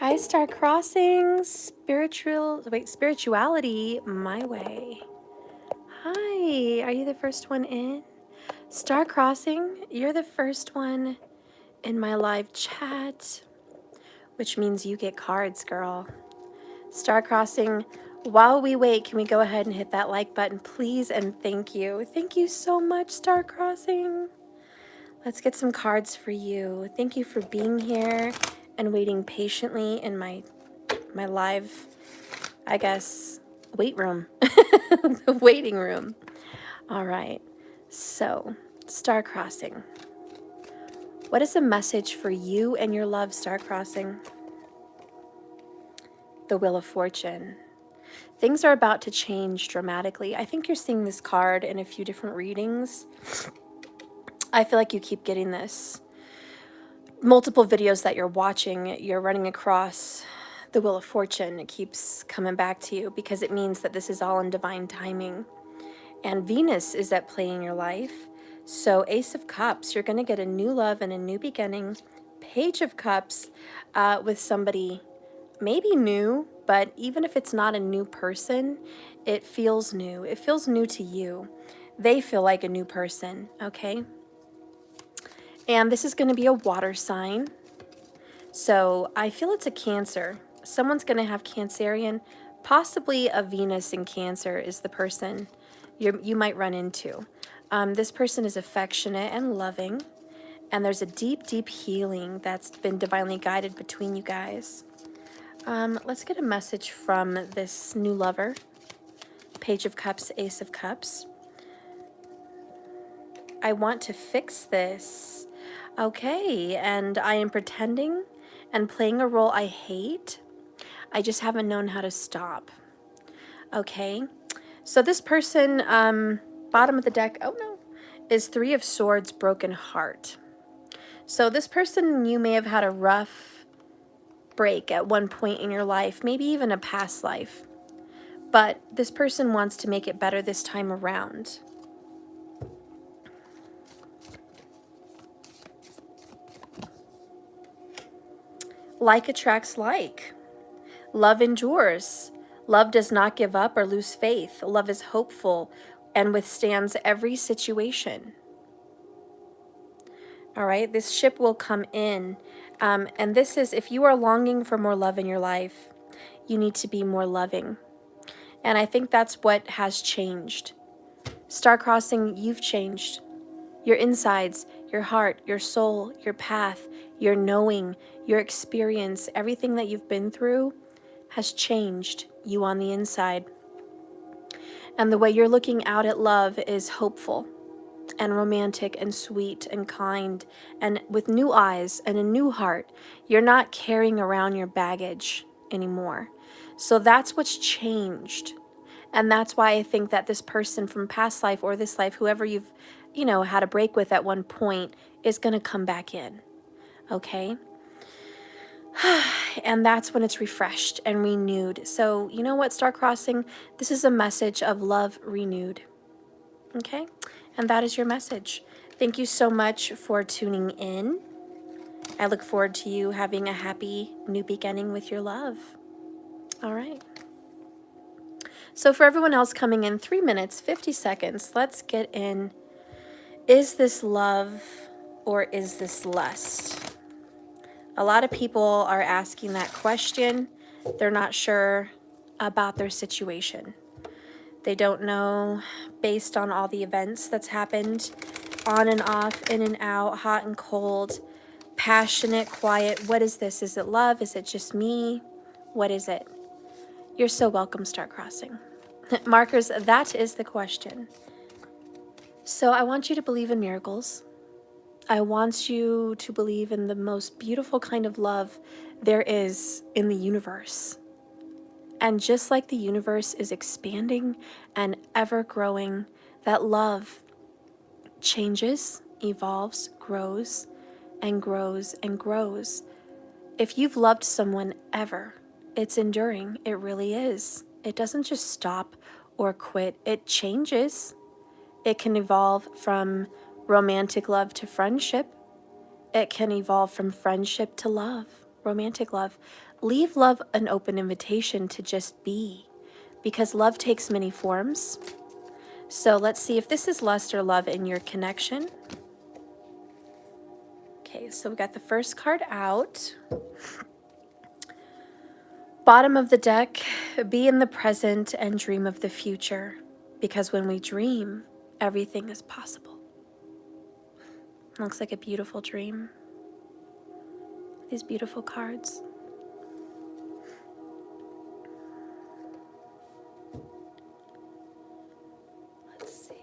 Hi, Star Crossing. Spirituality my way. Hi, are you the first one in? Star Crossing, you're the first one in my live chat, which means you get cards, girl. Star Crossing, while we wait, can we go ahead and hit that like button, please? And thank you. Thank you so much, Star Crossing. Let's get some cards for you. Thank you for being here and waiting patiently in my live, I guess, wait room, the waiting room. All right, so Star Crossing. What is a message for you and your love, Star Crossing? The Wheel of Fortune. Things are about to change dramatically. I think you're seeing this card in a few different readings. I feel like you keep getting this. Multiple videos that you're watching, you're running across the Wheel of Fortune. It keeps coming back to you because it means that this is all in divine timing. And Venus is at play in your life. So Ace of Cups, you're going to get a new love and a new beginning. Page of Cups with somebody maybe new, but even if it's not a new person, it feels new. It feels new to you. They feel like a new person, okay? And this is going to be a water sign. So I feel it's a Cancer. Someone's going to have Cancerian, possibly a Venus in Cancer is the person you might run into. This person is affectionate and loving, and there's a deep, deep healing that's been divinely guided between you guys. Let's get a message from this new lover. Page of Cups, Ace of Cups. I want to fix this. Okay, and I am pretending and playing a role I hate. I just haven't known how to stop. Okay, so this person, bottom of the deck, oh no, is Three of Swords, broken heart. So this person, you may have had a rough break at one point in your life, maybe even a past life. But this person wants to make it better this time around. Like attracts like. Love endures. Love does not give up or lose faith. Love is hopeful and withstands every situation. All right, this ship will come in. And this is, if you are longing for more love in your life, you need to be more loving. And I think that's what has changed. Star Crossing, you've changed. Your insides, your heart, your soul, your path, your knowing, your experience, everything that you've been through has changed you on the inside. And the way you're looking out at love is hopeful and romantic and sweet and kind and with new eyes and a new heart. You're not carrying around your baggage anymore. So that's what's changed. And that's why I think that this person from past life or this life, whoever you've, had a break with at one point, is going to come back in. Okay? And that's when it's refreshed and renewed. So, you know what, Star Crossing? This is a message of love renewed. Okay? And that is your message. Thank you so much for tuning in. I look forward to you having a happy new beginning with your love. All right. So for everyone else coming in, 3 minutes, 50 seconds, let's get in. Is this love or is this lust? A lot of people are asking that question. They're not sure about their situation. They don't know, based on all the events that's happened, on and off, in and out, hot and cold, passionate, quiet. What is this? Is it love? Is it just me? What is it? You're so welcome, Star Crossing. Markers, that is the question. So I want you to believe in miracles. I want you to believe in the most beautiful kind of love there is in the universe. And just like the universe is expanding and ever growing, that love changes, evolves, grows, and grows and grows. If you've loved someone ever, it's enduring. It really is. It doesn't just stop or quit. It changes. It can evolve from romantic love to friendship. It can evolve from friendship to love. romantic love, leave love an open invitation to just be, because love takes many forms. So let's see if this is lust or love in your connection. Okay, so we got the first card out. Bottom of the deck, be in the present and dream of the future, because when we dream, everything is possible. Looks like a beautiful dream. These beautiful cards. Let's see.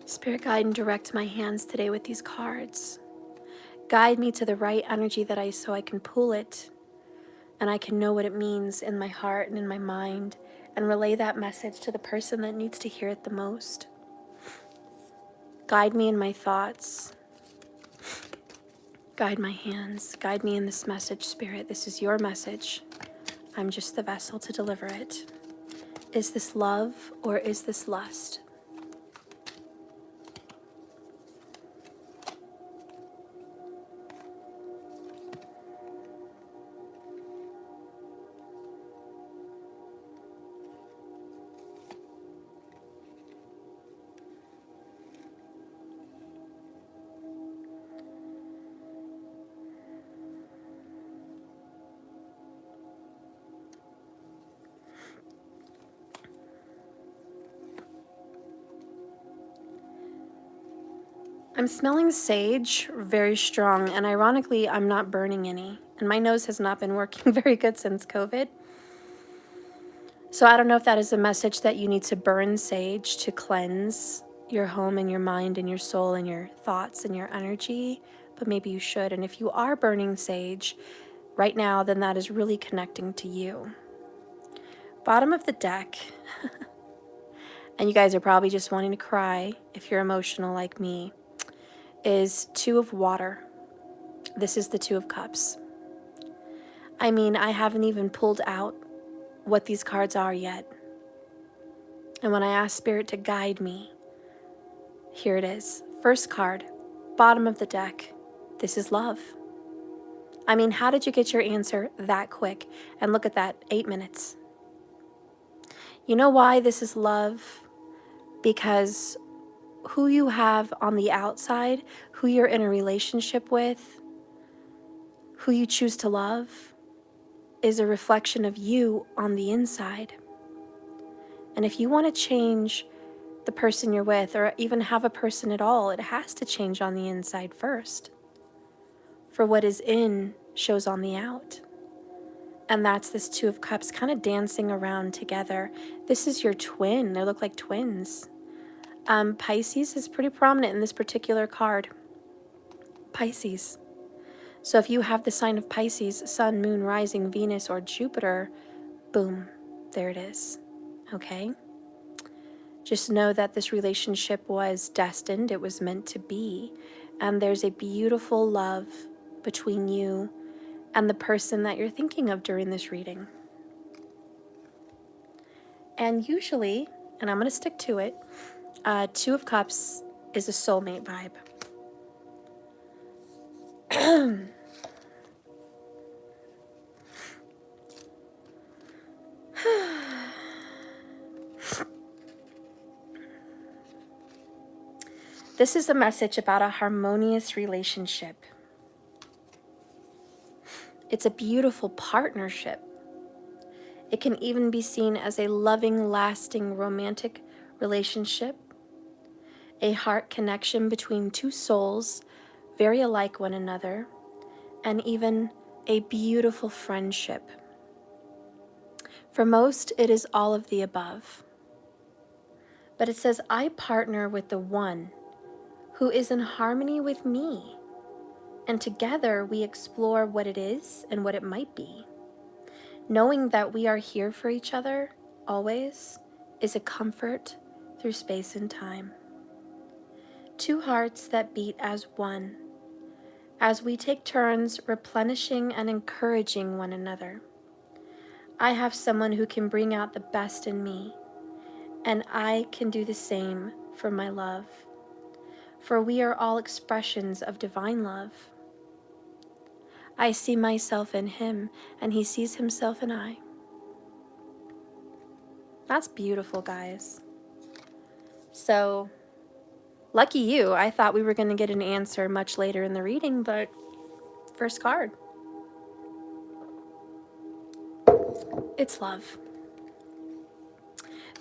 Spirit, guide and direct my hands today with these cards. Guide me to the right energy so I can pull it and I can know what it means in my heart and in my mind and relay that message to the person that needs to hear it the most. Guide me in my thoughts. Guide my hands. Guide me in this message, Spirit. This is your message. I'm just the vessel to deliver it. Is this love or is this lust? I'm smelling sage very strong, and ironically, I'm not burning any. And my nose has not been working very good since COVID. So I don't know if that is a message that you need to burn sage to cleanse your home and your mind and your soul and your thoughts and your energy, but maybe you should. And if you are burning sage right now, then that is really connecting to you. Bottom of the deck, and you guys are probably just wanting to cry if you're emotional like me, is Two of Water. This is the Two of Cups. I mean, I haven't even pulled out what these cards are yet. And when I ask Spirit to guide me, here it is. First card, bottom of the deck. This is love. I mean, how did you get your answer that quick? And look at that, 8 minutes. You know why this is love? Because who you have on the outside, who you're in a relationship with, who you choose to love, is a reflection of you on the inside. And if you want to change the person you're with, or even have a person at all, it has to change on the inside first. For what is in shows on the out. And that's this Two of Cups kind of dancing around together. This is your twin. They look like twins. Pisces is pretty prominent in this particular card. Pisces. So if you have the sign of Pisces, Sun, Moon, Rising, Venus, or Jupiter, boom, there it is. Okay? Just know that this relationship was destined. It was meant to be. And there's a beautiful love between you and the person that you're thinking of during this reading. And usually, and I'm going to stick to it, Two of Cups is a soulmate vibe. This is a message about a harmonious relationship. It's a beautiful partnership. It can even be seen as a loving, lasting, romantic relationship, a heart connection between two souls very alike one another, and even a beautiful friendship. For most, it is all of the above. But it says, I partner with the one who is in harmony with me, and together we explore what it is and what it might be. Knowing that we are here for each other always is a comfort through space and time. Two hearts that beat as one, as we take turns replenishing and encouraging one another. I have someone who can bring out the best in me, and I can do the same for my love. For we are all expressions of divine love. I see myself in him, and he sees himself in I. That's beautiful, guys. So, lucky you. I thought we were going to get an answer much later in the reading, but first card. It's love.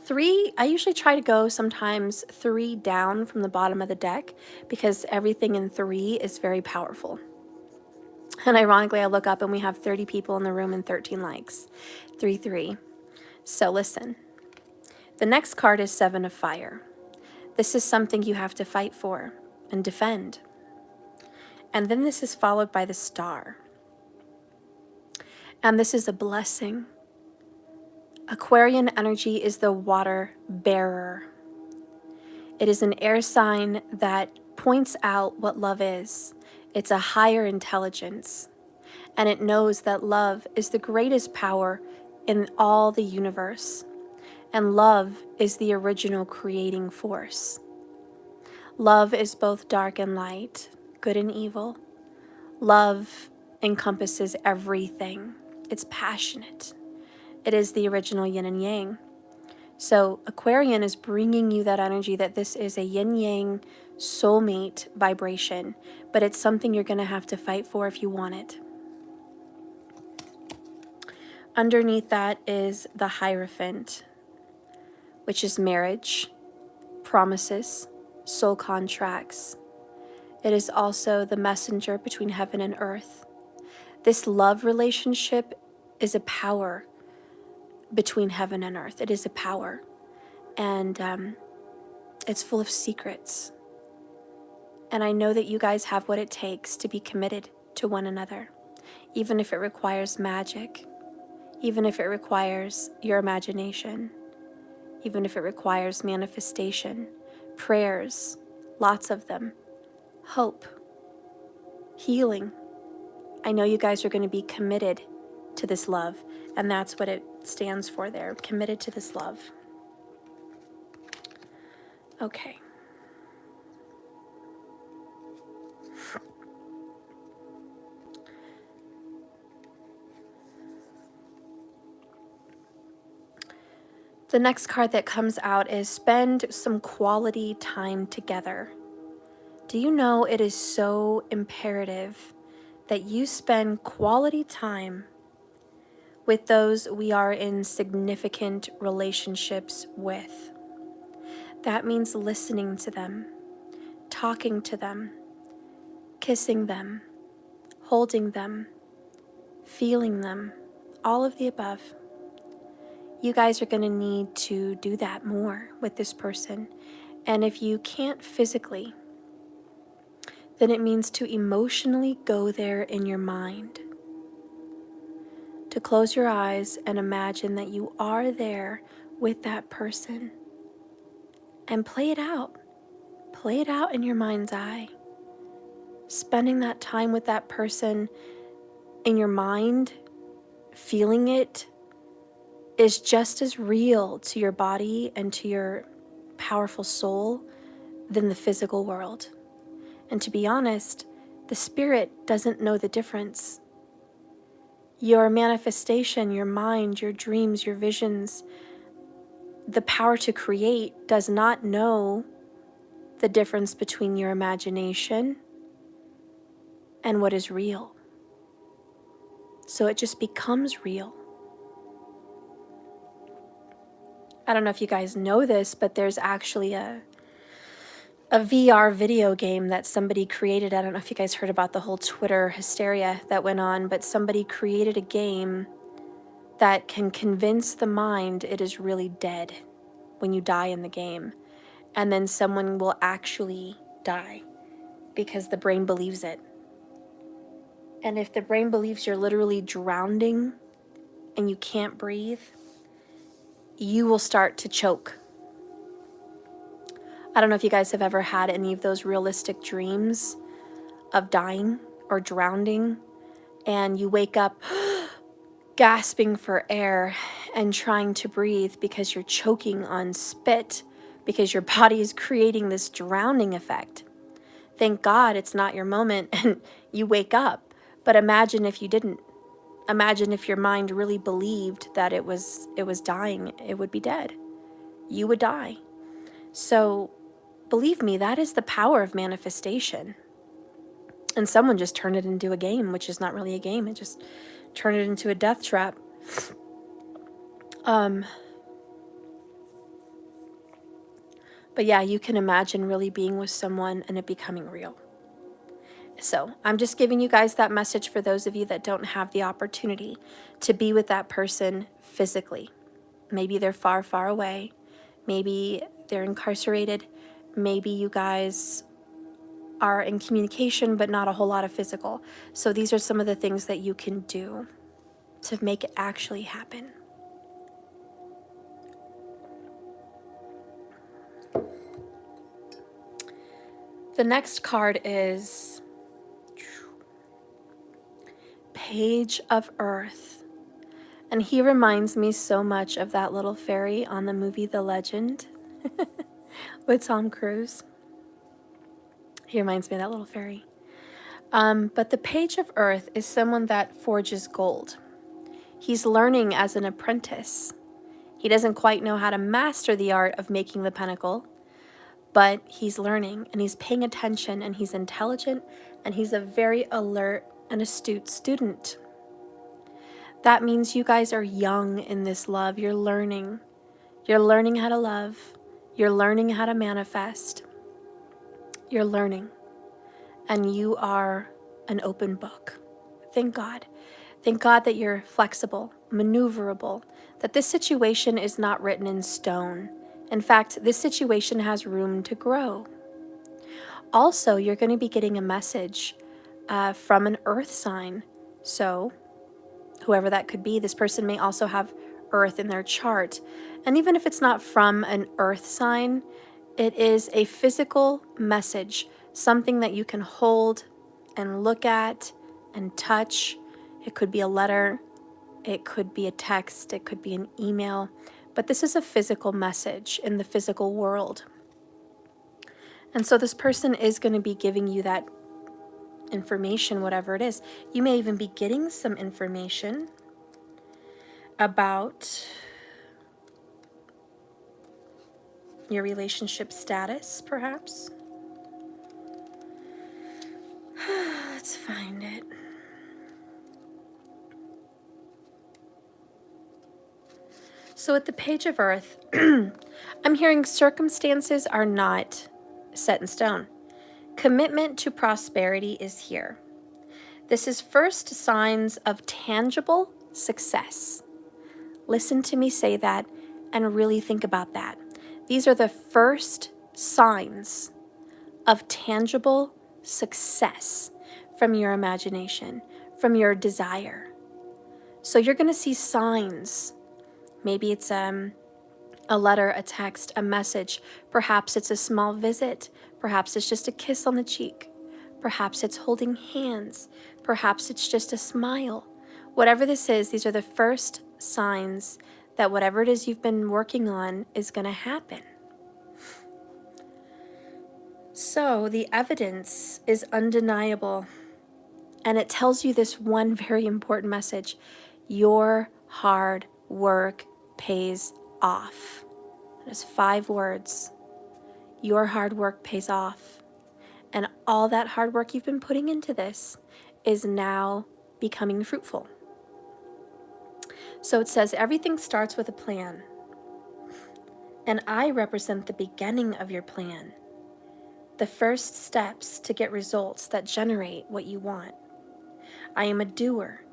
3, I usually try to go sometimes 3 down from the bottom of the deck because everything in 3 is very powerful. And ironically, I look up and we have 30 people in the room and 13 likes. 3, 3. So listen. The next card is 7 of Fire. This is something you have to fight for and defend. And then this is followed by the Star. And this is a blessing. Aquarian energy is the water bearer. It is an air sign that points out what love is. It's a higher intelligence. And it knows that love is the greatest power in all the universe. And love is the original creating force. Love is both dark and light, good and evil. Love encompasses everything. It's passionate. It is the original yin and yang. So Aquarian is bringing you that energy that this is a yin-yang soulmate vibration, but it's something you're going to have to fight for if you want it. Underneath that is the Hierophant, which is marriage, promises, soul contracts. It is also the messenger between heaven and earth. This love relationship is a power between heaven and earth. It is a power, and it's full of secrets. And I know that you guys have what it takes to be committed to one another, even if it requires magic, even if it requires your imagination, even if it requires manifestation, prayers, lots of them, hope, healing. I know you guys are going to be committed to this love, and that's what it stands for there, committed to this love. Okay. The next card that comes out is spend some quality time together. Do you know it is so imperative that you spend quality time with those we are in significant relationships with? That means listening to them, talking to them, kissing them, holding them, feeling them, all of the above. You guys are going to need to do that more with this person. And if you can't physically, then it means to emotionally go there in your mind. To close your eyes and imagine that you are there with that person. And play it out. Play it out in your mind's eye. Spending that time with that person in your mind, feeling it, is just as real to your body and to your powerful soul than the physical world. And to be honest, the spirit doesn't know the difference. Your manifestation, your mind, your dreams, your visions, the power to create does not know the difference between your imagination and what is real. So it just becomes real. I don't know if you guys know this, but there's actually a VR video game that somebody created. I don't know if you guys heard about the whole Twitter hysteria that went on, but somebody created a game that can convince the mind it is really dead when you die in the game. And then someone will actually die because the brain believes it. And if the brain believes you're literally drowning and you can't breathe, you will start to choke. I don't know if you guys have ever had any of those realistic dreams of dying or drowning, and you wake up gasping for air and trying to breathe because you're choking on spit because your body is creating this drowning effect. Thank God it's not your moment and you wake up. But imagine if you didn't. Imagine if your mind really believed that it was dying, it would be dead. You would die. So believe me, that is the power of manifestation. And someone just turned it into a game, which is not really a game. It just turned it into a death trap. But yeah, you can imagine really being with someone and it becoming real. So I'm just giving you guys that message for those of you that don't have the opportunity to be with that person physically. Maybe they're far, far away. Maybe they're incarcerated. Maybe you guys are in communication, but not a whole lot of physical. So these are some of the things that you can do to make it actually happen. The next card is Page of Earth. And he reminds me so much of that little fairy on the movie The Legend with Tom Cruise. He reminds me of that little fairy. But the Page of Earth is someone that forges gold. He's learning as an apprentice. He doesn't quite know how to master the art of making the pentacle, but he's learning and he's paying attention and he's intelligent and he's a very alert and astute student. That means you guys are young in this love. You're learning. You're learning how to love. You're learning how to manifest. You're learning. And you are an open book. Thank God. Thank God that you're flexible, maneuverable, that this situation is not written in stone. In fact, this situation has room to grow. Also, you're going to be getting a message from an earth sign. So whoever that could be, this person may also have earth in their chart. And even if it's not from an earth sign, it is a physical message, something that you can hold and look at and touch. It could be a letter, it could be a text, it could be an email, but this is a physical message in the physical world. And so this person is going to be giving you that information, whatever it is. You may even be getting some information about your relationship status, perhaps. Let's find it. So at the Page of Earth, I'm hearing circumstances are not set in stone. Commitment to prosperity is here. This is first signs of tangible success. Listen to me say that and really think about that. These are the first signs of tangible success from your imagination, from your desire. So you're going to see signs. Maybe it's a letter, a text, a message. Perhaps it's a small visit. Perhaps it's just a kiss on the cheek. Perhaps it's holding hands. Perhaps it's just a smile. Whatever this is, these are the first signs that whatever it is you've been working on is going to happen. So the evidence is undeniable, and it tells you this one very important message. Your hard work pays off. That is 5 words. Your hard work pays off. And all that hard work you've been putting into this is now becoming fruitful. So it says everything starts with a plan. And I represent the beginning of your plan. The first steps to get results that generate what you want. I am a doer,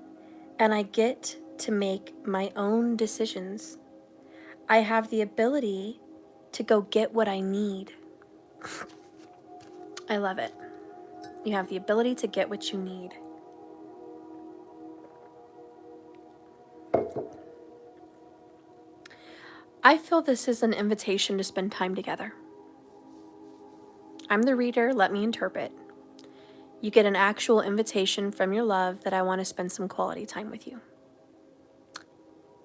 and I get to make my own decisions. I have the ability to go get what I need. I love it. You have the ability to get what you need. I feel this is an invitation to spend time together. I'm the reader, let me interpret. You get an actual invitation from your love that I want to spend some quality time with you.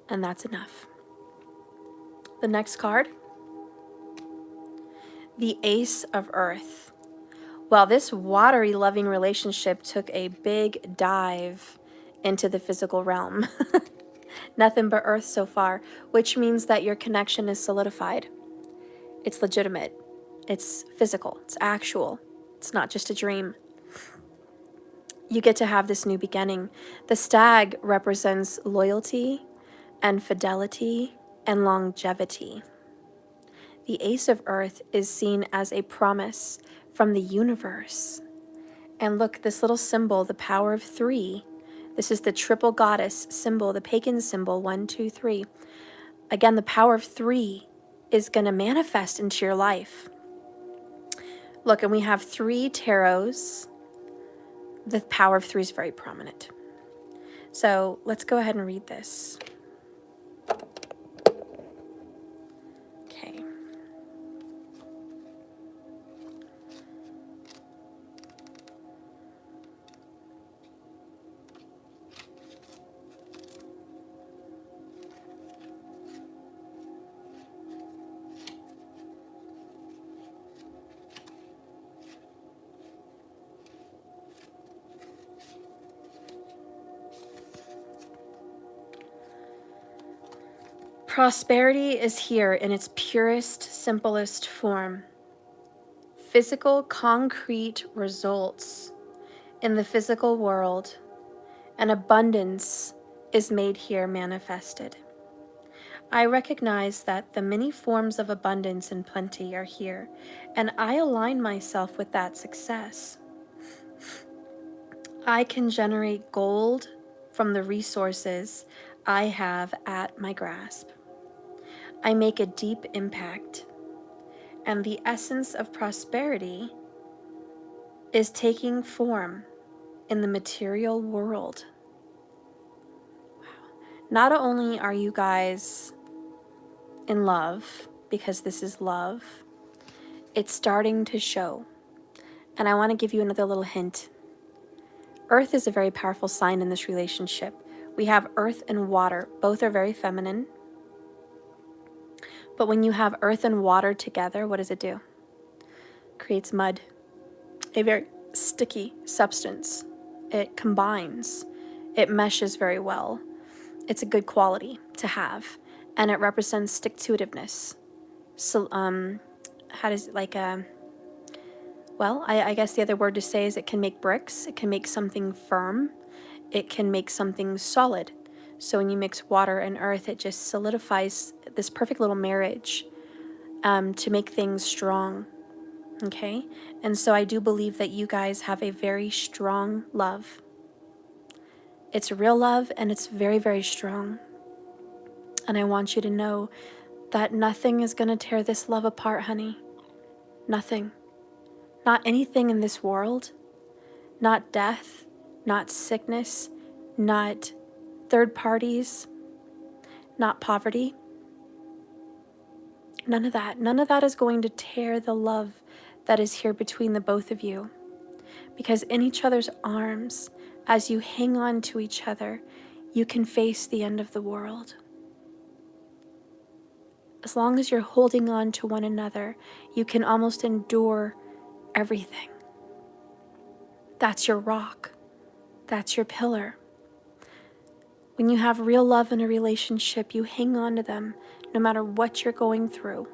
And that's enough. The next card, the Ace of Earth. Well, this watery, loving relationship took a big dive into the physical realm. Nothing but earth so far, which means that your connection is solidified. It's legitimate. It's physical. It's actual. It's not just a dream. You get to have this new beginning. The stag represents loyalty and fidelity and longevity. The Ace of Earth is seen as a promise from the universe. And look, this little symbol, the power of 3. This is the triple goddess symbol, the pagan symbol, 1, 2, 3. Again, the power of 3 is going to manifest into your life. Look, and we have 3 tarots. The power of 3 is very prominent. So let's go ahead and read this. Okay. Prosperity is here in its purest, simplest form. Physical, concrete results in the physical world, and abundance is made here manifested. I recognize that the many forms of abundance and plenty are here, and I align myself with that success. I can generate gold from the resources I have at my grasp. I make a deep impact, and the essence of prosperity is taking form in the material world. Wow. Not only are you guys in love, because this is love, it's starting to show. And I want to give you another little hint. Earth is a very powerful sign in this relationship. We have earth and water. Both are very feminine. But when you have earth and water together, what does it do? It creates mud, a very sticky substance. It combines. It meshes very well. It's a good quality to have, and it represents stick-to-itiveness. So, how does well, I guess the other word to say is it can make bricks. It can make something firm. It can make something solid. So when you mix water and earth, it just solidifies this perfect little marriage to make things strong, okay? And so I do believe that you guys have a very strong love. It's real love, and it's very, very strong. And I want you to know that nothing is going to tear this love apart, honey. Nothing. Not anything in this world. Not death, not sickness, not third parties, not poverty. None of that. None of that is going to tear the love that is here between the both of you. Because in each other's arms, as you hang on to each other, you can face the end of the world. As long as you're holding on to one another, you can almost endure everything. That's your rock. That's your pillar. When you have real love in a relationship, you hang on to them no matter what you're going through.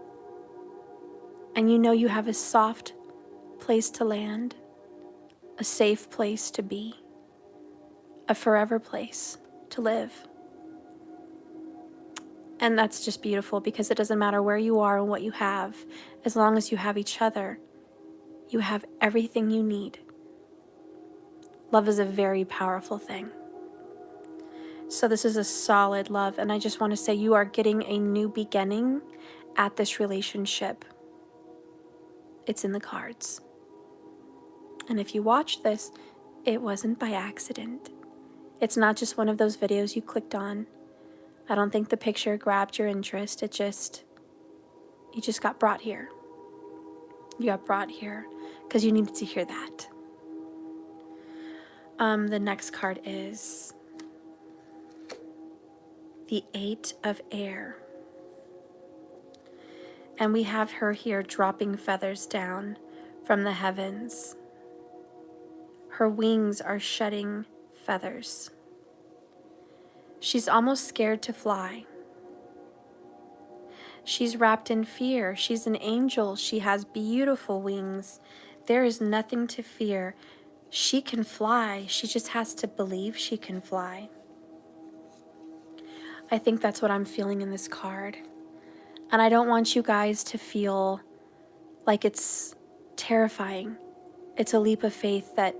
And you know you have a soft place to land, a safe place to be, a forever place to live. And that's just beautiful, because it doesn't matter where you are and what you have. As long as you have each other, you have everything you need. Love is a very powerful thing. So this is a solid love, and I just want to say you are getting a new beginning at this relationship. It's in the cards. And if you watch this, it wasn't by accident. It's not just one of those videos you clicked on. I don't think the picture grabbed your interest. You just got brought here. You got brought here because you needed to hear that. The next card is the 8 of Air. And we have her here dropping feathers down from the heavens. Her wings are shedding feathers. She's almost scared to fly. She's wrapped in fear. She's an angel. She has beautiful wings. There is nothing to fear. She can fly. She just has to believe she can fly. I think that's what I'm feeling in this card. And I don't want you guys to feel like it's terrifying. It's a leap of faith that,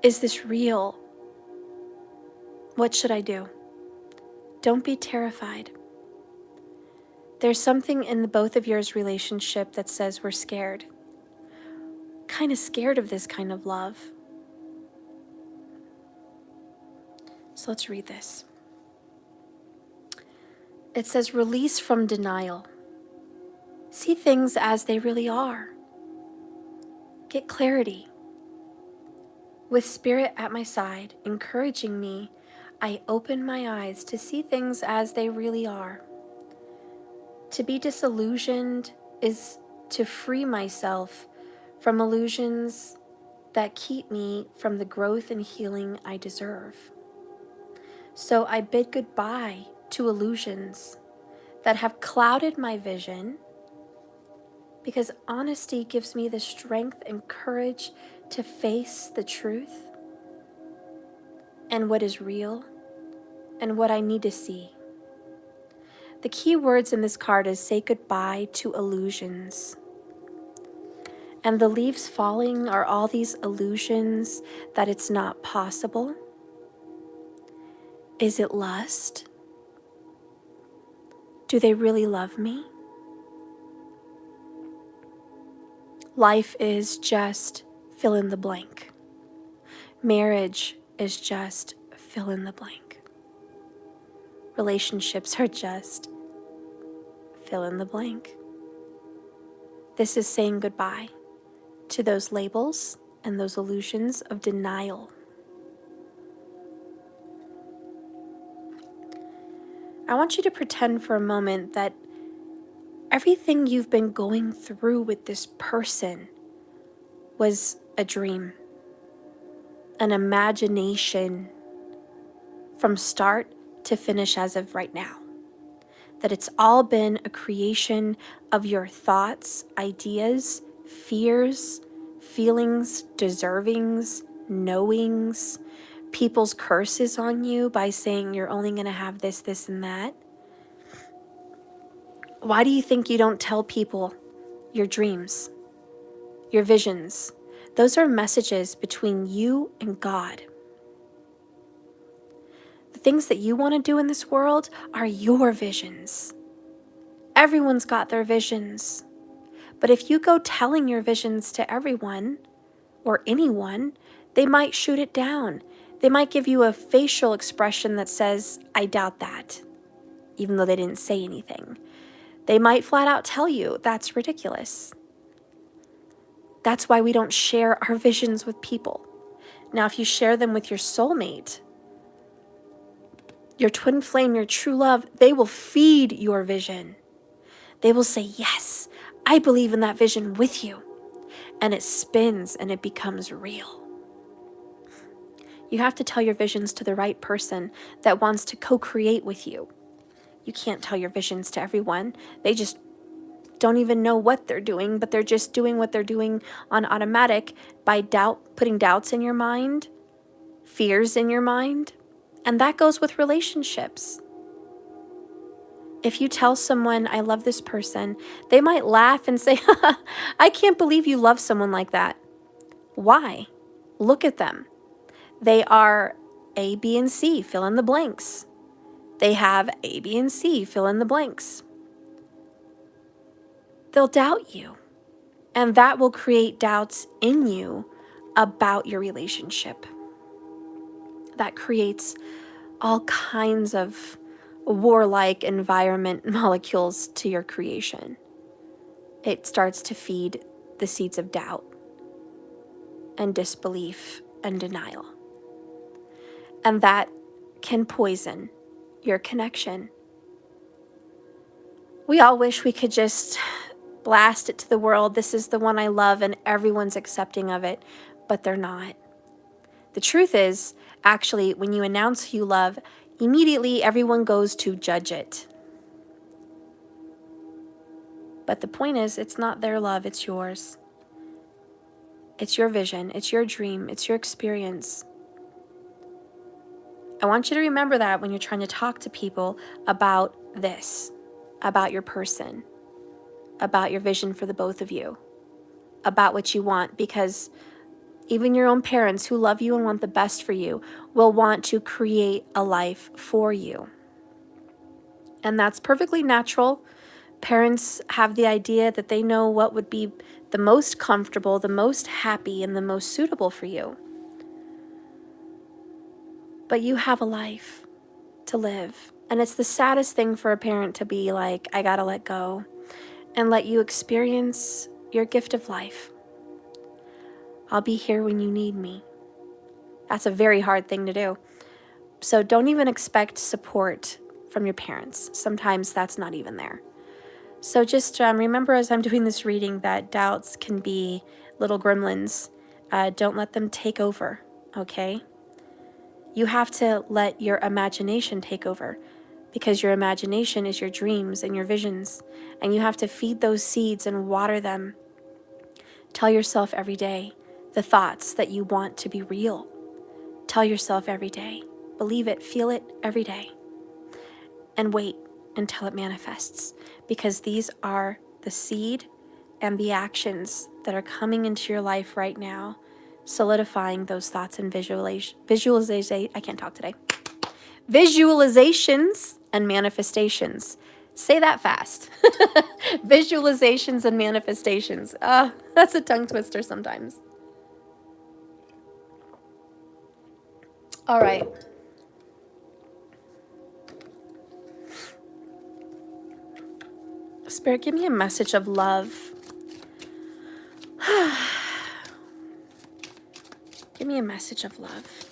is this real? What should I do? Don't be terrified. There's something in the both of yours relationship that says we're scared. Kind of scared of this kind of love. So let's read this. It says, release from denial. See things as they really are. Get clarity. With Spirit at my side, encouraging me, I open my eyes to see things as they really are. To be disillusioned is to free myself from illusions that keep me from the growth and healing I deserve. So I bid goodbye to illusions that have clouded my vision, because honesty gives me the strength and courage to face the truth and what is real and what I need to see. The key words in this card is say goodbye to illusions. And the leaves falling are all these illusions that it's not possible. Is it lust? Do they really love me? Life is just fill in the blank. Marriage is just fill in the blank. Relationships are just fill in the blank. This is saying goodbye to those labels and those illusions of denial. I want you to pretend for a moment that everything you've been going through with this person was a dream, an imagination from start to finish as of right now. That it's all been a creation of your thoughts, ideas, fears, feelings, deservings, knowings, people's curses on you by saying you're only going to have this, this, and that. Why do you think you don't tell people your dreams, your visions? Those are messages between you and God. The things that you want to do in this world are your visions. Everyone's got their visions. But if you go telling your visions to everyone or anyone, they might shoot it down. They might give you a facial expression that says, I doubt that, even though they didn't say anything. They might flat out tell you, that's ridiculous. That's why we don't share our visions with people. Now, if you share them with your soulmate, your twin flame, your true love, they will feed your vision. They will say, yes, I believe in that vision with you. And it spins and it becomes real. You have to tell your visions to the right person that wants to co-create with you. You can't tell your visions to everyone. They just don't even know what they're doing, but they're just doing what they're doing on automatic by putting doubts in your mind, fears in your mind. And that goes with relationships. If you tell someone, I love this person, they might laugh and say, I can't believe you love someone like that. Why? Look at them. They are A, B, and C, fill in the blanks. They have A, B, and C, fill in the blanks. They'll doubt you. And that will create doubts in you about your relationship. That creates all kinds of warlike environment molecules to your creation. It starts to feed the seeds of doubt and disbelief and denial. And that can poison your connection. We all wish we could just blast it to the world. This is the one I love and everyone's accepting of it, but they're not. The truth is, actually, when you announce who you love, immediately everyone goes to judge it. But the point is, it's not their love, it's yours. It's your vision, it's your dream, it's your experience. I want you to remember that when you're trying to talk to people about this, about your person, about your vision for the both of you, about what you want, because even your own parents who love you and want the best for you will want to create a life for you. And that's perfectly natural. Parents have the idea that they know what would be the most comfortable, the most happy, and the most suitable for you. But you have a life to live. And it's the saddest thing for a parent to be like, I gotta let go and let you experience your gift of life. I'll be here when you need me. That's a very hard thing to do. So don't even expect support from your parents. Sometimes that's not even there. So just remember as I'm doing this reading that doubts can be little gremlins. Don't let them take over, okay? You have to let your imagination take over, because your imagination is your dreams and your visions, and you have to feed those seeds and water them. Tell yourself every day the thoughts that you want to be real. Tell yourself every day. Believe it, feel it every day. And wait until it manifests, because these are the seed and the actions that are coming into your life right now, solidifying those thoughts and visualizations. I can't talk today. Visualizations and manifestations. Say that fast. Visualizations and manifestations. That's a tongue twister sometimes. All right. Spirit, give me a message of love. Give me a message of love.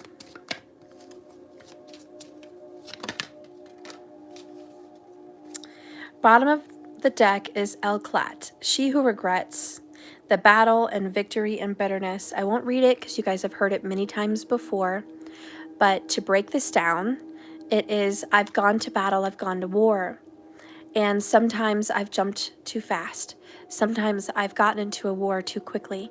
Bottom of the deck is El Clat, she who regrets the battle and victory and bitterness. I won't read it because you guys have heard it many times before, but to break this down, it is, I've gone to battle, I've gone to war. And sometimes I've jumped too fast. Sometimes I've gotten into a war too quickly.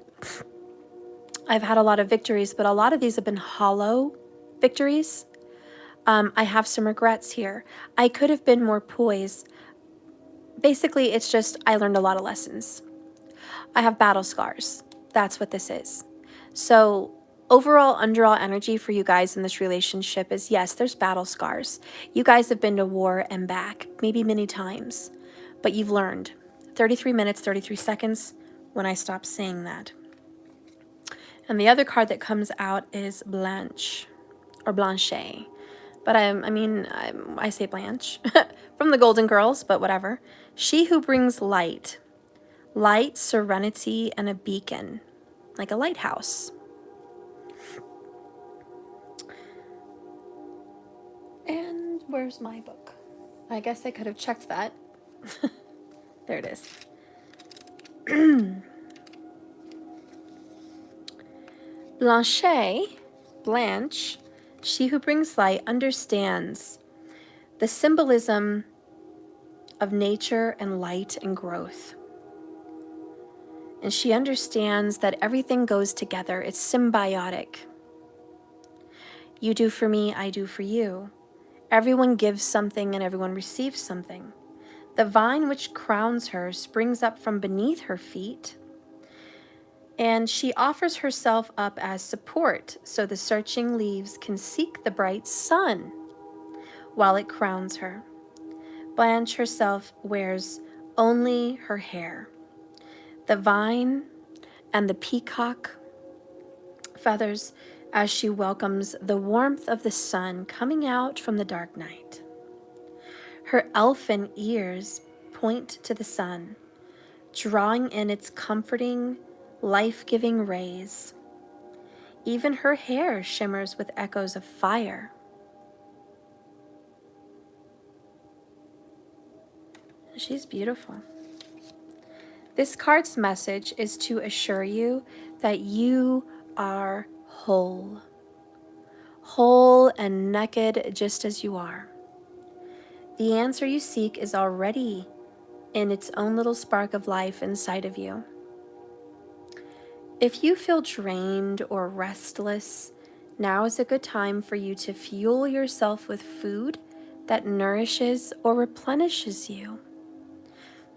I've had a lot of victories, but a lot of these have been hollow victories. I have some regrets here. I could have been more poised. Basically, it's just I learned a lot of lessons. I have battle scars. That's what this is. So overall underall energy for you guys in this relationship is, yes, there's battle scars. You guys have been to war and back, maybe many times, but you've learned. 33 minutes, 33 seconds when I stop saying that. And the other card that comes out is Blanche or Blanchet. But I say Blanche from the Golden Girls, but whatever. She who brings light, serenity, and a beacon, like a lighthouse. And where's my book? I guess I could have checked that. There it is. Blanche, she who brings light, understands the symbolism of nature and light and growth. And she understands that everything goes together. It's symbiotic. You do for me, I do for you. Everyone gives something and everyone receives something. The vine which crowns her springs up from beneath her feet, and she offers herself up as support so the searching leaves can seek the bright sun while it crowns her. Blanche herself wears only her hair. The vine and the peacock feathers as she welcomes the warmth of the sun coming out from the dark night. Her elfin ears point to the sun, drawing in its comforting, life-giving rays. Even her hair shimmers with echoes of fire. She's beautiful. This card's message is to assure you that you are whole. Whole and naked just as you are. The answer you seek is already in its own little spark of life inside of you. If you feel drained or restless, now is a good time for you to fuel yourself with food that nourishes or replenishes you.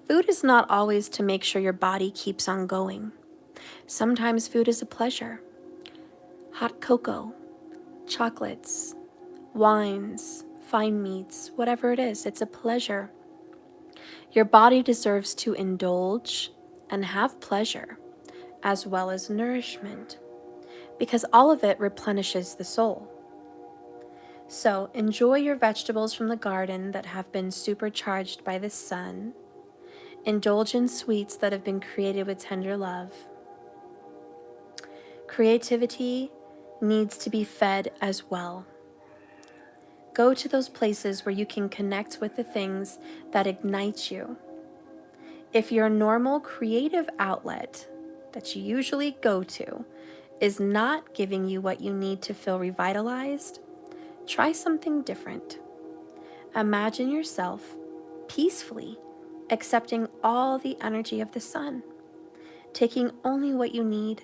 Food is not always to make sure your body keeps on going. Sometimes food is a pleasure. Hot cocoa, chocolates, wines, fine meats, whatever it is, it's a pleasure. Your body deserves to indulge and have pleasure, as well as nourishment, because all of it replenishes the soul. So enjoy your vegetables from the garden that have been supercharged by the sun. Indulge in sweets that have been created with tender love. Creativity needs to be fed as well. Go to those places where you can connect with the things that ignite you. If your normal creative outlet that you usually go to is not giving you what you need to feel revitalized, try something different. Imagine yourself peacefully accepting all the energy of the sun, taking only what you need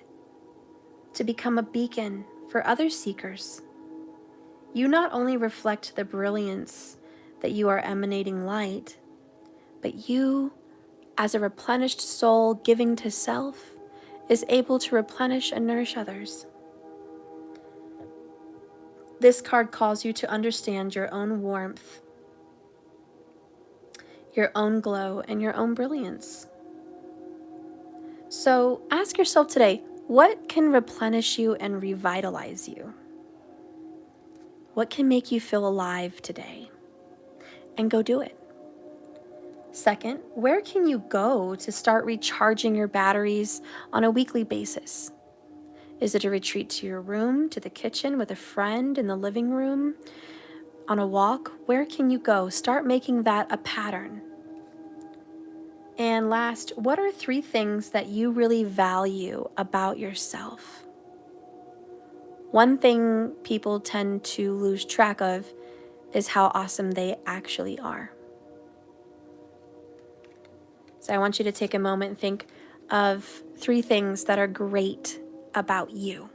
to become a beacon for other seekers. You not only reflect the brilliance that you are emanating light, but you, as a replenished soul giving to self, is able to replenish and nourish others. This card calls you to understand your own warmth, your own glow, and your own brilliance. So ask yourself today, what can replenish you and revitalize you? What can make you feel alive today? And go do it. Second, where can you go to start recharging your batteries on a weekly basis? Is it a retreat to your room, to the kitchen, with a friend, in the living room, on a walk? Where can you go? Start making that a pattern. And last, what are 3 things that you really value about yourself? One thing people tend to lose track of is how awesome they actually are. So I want you to take a moment and think of 3 things that are great about you.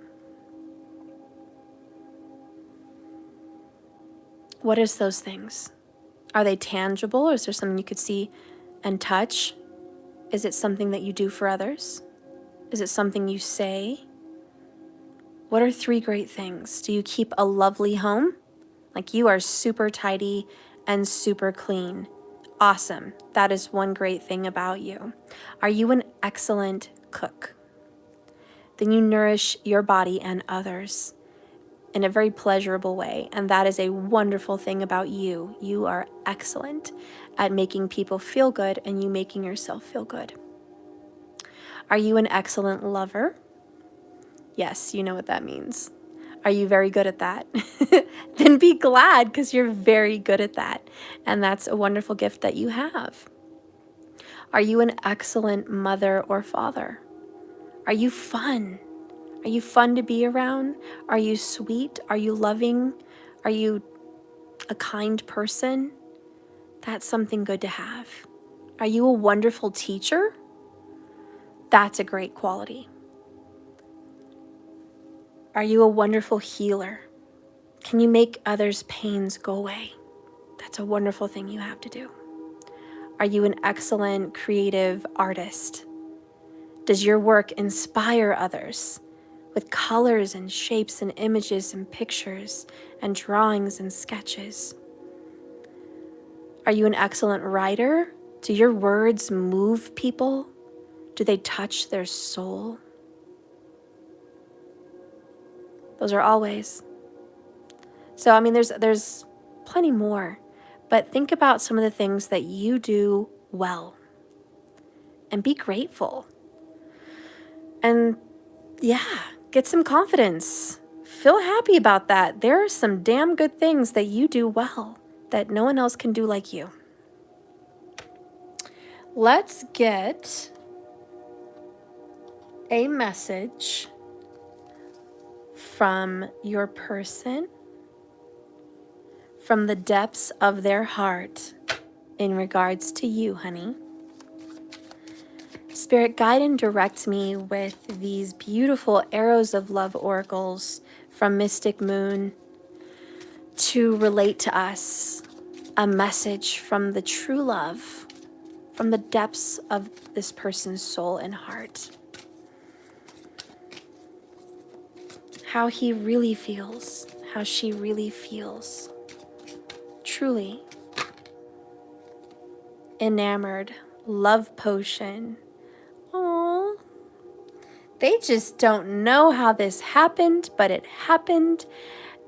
What is those things? Are they tangible, or is there something you could see and touch? Is it something that you do for others? Is it something you say? What are 3 great things? Do you keep a lovely home? Like, you are super tidy and super clean. Awesome. That is one great thing about you. Are you an excellent cook? Then you nourish your body and others in a very pleasurable way, and that is a wonderful thing about you. You are excellent at making people feel good, and you making yourself feel good. Are you an excellent lover? Yes, you know what that means. Are you very good at that? Then be glad, because you're very good at that, and that's a wonderful gift that you have. Are you an excellent mother or father? Are you fun? Are you fun to be around? Are you sweet? Are you loving? Are you a kind person? That's something good to have. Are you a wonderful teacher? That's a great quality. Are you a wonderful healer? Can you make others' pains go away? That's a wonderful thing you have to do. Are you an excellent creative artist? Does your work inspire others with colors and shapes and images and pictures and drawings and sketches? Are you an excellent writer? Do your words move people? Do they touch their soul? Those are all ways. So, I mean, there's plenty more, But think about some of the things that you do well and be grateful. And yeah, get some confidence. Feel happy about that. There are some damn good things that you do well that no one else can do like you. Let's get a message from your person, from the depths of their heart in regards to you, honey. Spirit, guide and direct me with these beautiful arrows of love oracles from Mystic Moon to relate to us a message from the true love, from the depths of this person's soul and heart. How he really feels, how she really feels. Truly enamored, love potion. Aww. They just don't know how this happened, but it happened,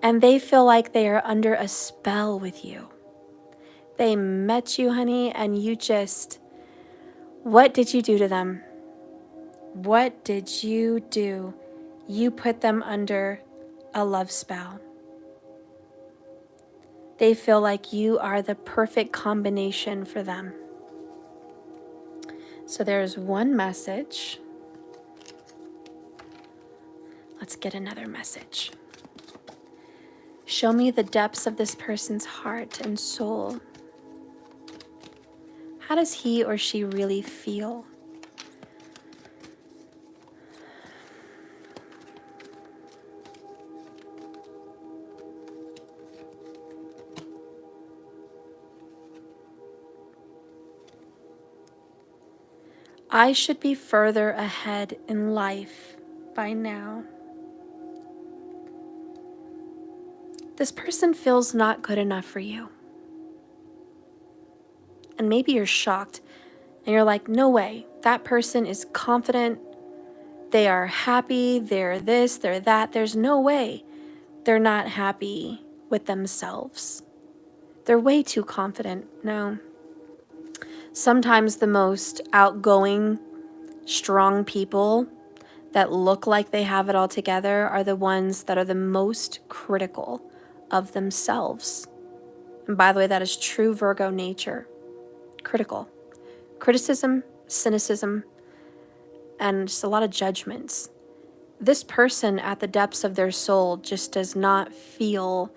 and they feel like they are under a spell with you. They met you, honey, and you just, what did you do to them? What did you do? You put them under a love spell. They feel like you are the perfect combination for them. So there's one message. Let's get another message. Show me the depths of this person's heart and soul. How does he or she really feel? I should be further ahead in life by now. This person feels not good enough for you. And maybe you're shocked and you're like, no way, that person is confident, they are happy, they're this, they're that. There's no way they're not happy with themselves. They're way too confident. No. Sometimes the most outgoing, strong people that look like they have it all together are the ones that are the most critical of themselves. And by the way, that is true Virgo nature. Critical. Criticism, cynicism, and just a lot of judgments. This person at the depths of their soul just does not feel,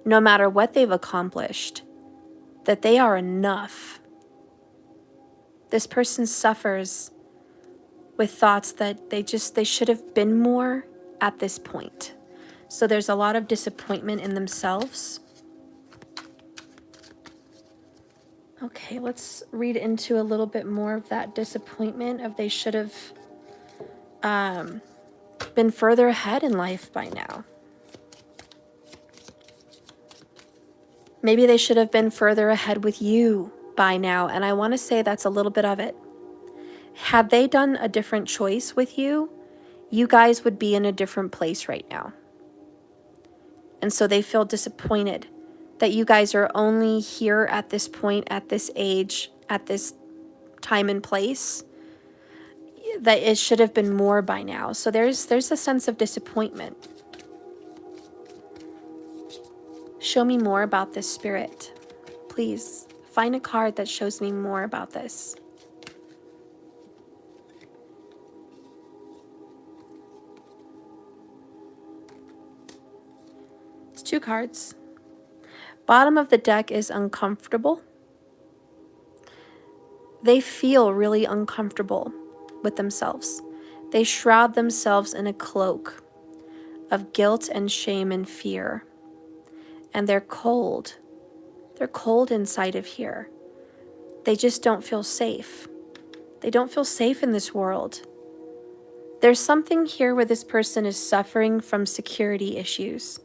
no matter what they've accomplished, that they are enough. This person suffers with thoughts that they should have been more at this point. So there's a lot of disappointment in themselves. Okay, let's read into a little bit more of that disappointment of they should have been further ahead in life by now. Maybe they should have been further ahead with you by now, and I want to say that's a little bit of it. Had they done a different choice with you, you guys would be in a different place right now. And so they feel disappointed that you guys are only here at this point, at this age, at this time and place, that it should have been more by now. So there's a sense of disappointment. Show me more about this, Spirit. Please, find a card that shows me more about this. It's 2 cards. Bottom of the deck is uncomfortable. They feel really uncomfortable with themselves. They shroud themselves in a cloak of guilt and shame and fear. And they're cold. They're cold inside of here. They just don't feel safe. They don't feel safe in this world. There's something here where this person is suffering from security issues.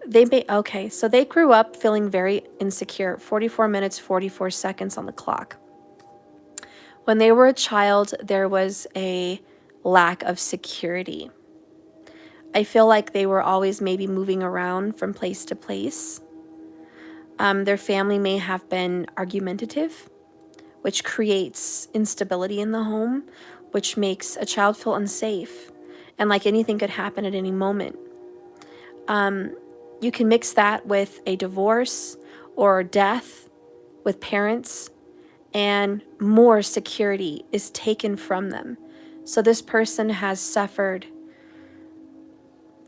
So they grew up feeling very insecure. 44 minutes, 44 seconds on the clock. When they were a child, there was a lack of security. I feel like they were always maybe moving around from place to place. Their family may have been argumentative, which creates instability in the home, which makes a child feel unsafe, and like anything could happen at any moment. You can mix that with a divorce or death with parents, and more security is taken from them. So this person has suffered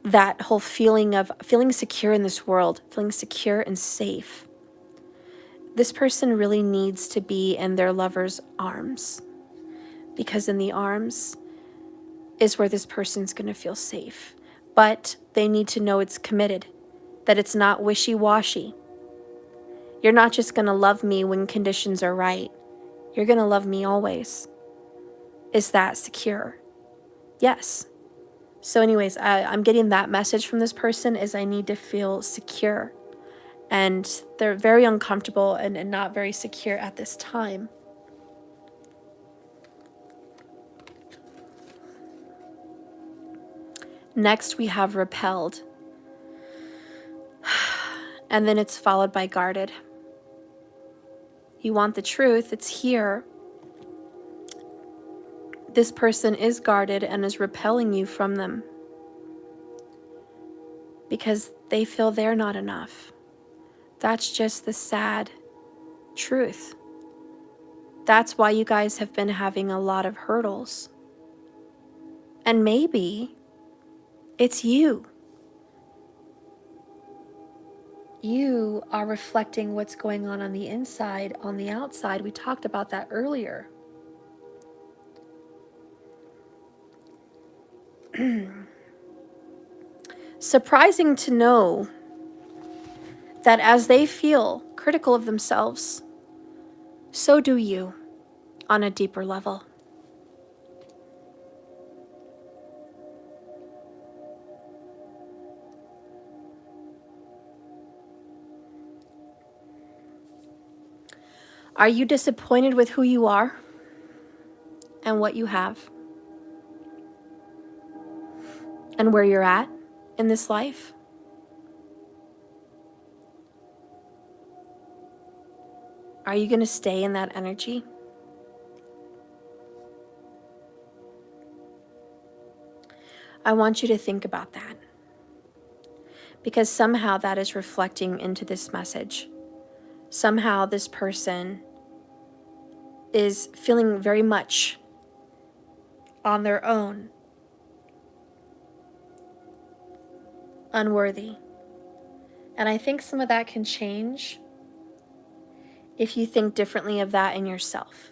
that whole feeling of feeling secure in this world, feeling secure and safe. This person really needs to be in their lover's arms, because in the arms is where this person's going to feel safe. But they need to know it's committed, that it's not wishy-washy. You're not just going to love me when conditions are right. You're going to love me always. Is that secure? Yes. So anyways, I'm getting that message from this person is I need to feel secure. And they're very uncomfortable and not very secure at this time. Next, we have repelled. And then it's followed by guarded. You want the truth, it's here. This person is guarded and is repelling you from them because they feel they're not enough. That's just the sad truth. That's why you guys have been having a lot of hurdles. And maybe it's you. You are reflecting what's going on the inside, on the outside. We talked about that earlier. Surprising to know that as they feel critical of themselves, so do you on a deeper level. Are you disappointed with who you are and what you have and where you're at in this life? Are you going to stay in that energy? I want you to think about that, because somehow that is reflecting into this message. Somehow this person is feeling very much on their own, unworthy. And I think some of that can change if you think differently of that in yourself.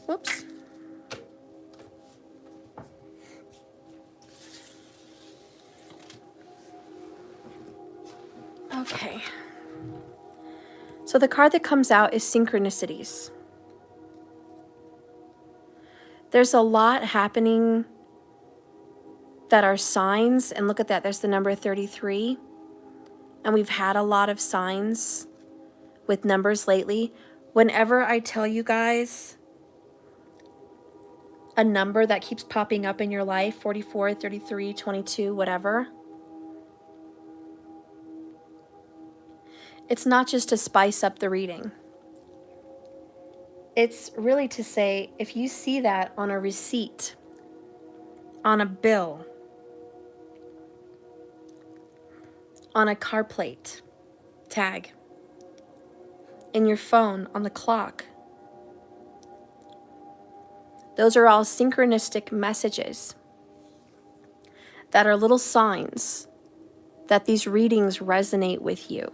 Whoops. Okay. So the card that comes out is Synchronicities. There's a lot happening that are signs, and look at that, there's the number 33. And we've had a lot of signs with numbers lately. Whenever I tell you guys a number that keeps popping up in your life, 44, 33, 22, whatever, it's not just to spice up the reading. It's really to say, if you see that on a receipt, on a bill, on a car plate, tag, in your phone, on the clock, those are all synchronistic messages that are little signs that these readings resonate with you,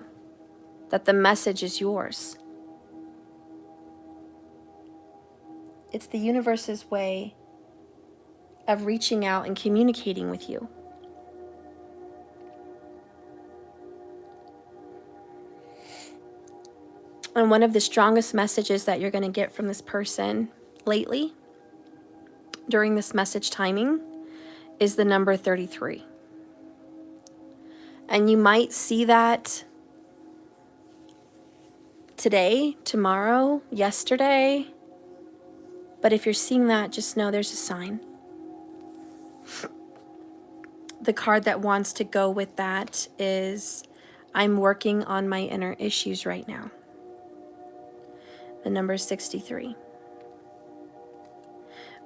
that the message is yours. It's the universe's way of reaching out and communicating with you. And one of the strongest messages that you're going to get from this person lately, during this message timing, is the number 33. And you might see that today, tomorrow, yesterday. But if you're seeing that, just know there's a sign. The card that wants to go with that is, I'm working on my inner issues right now. The number is 63.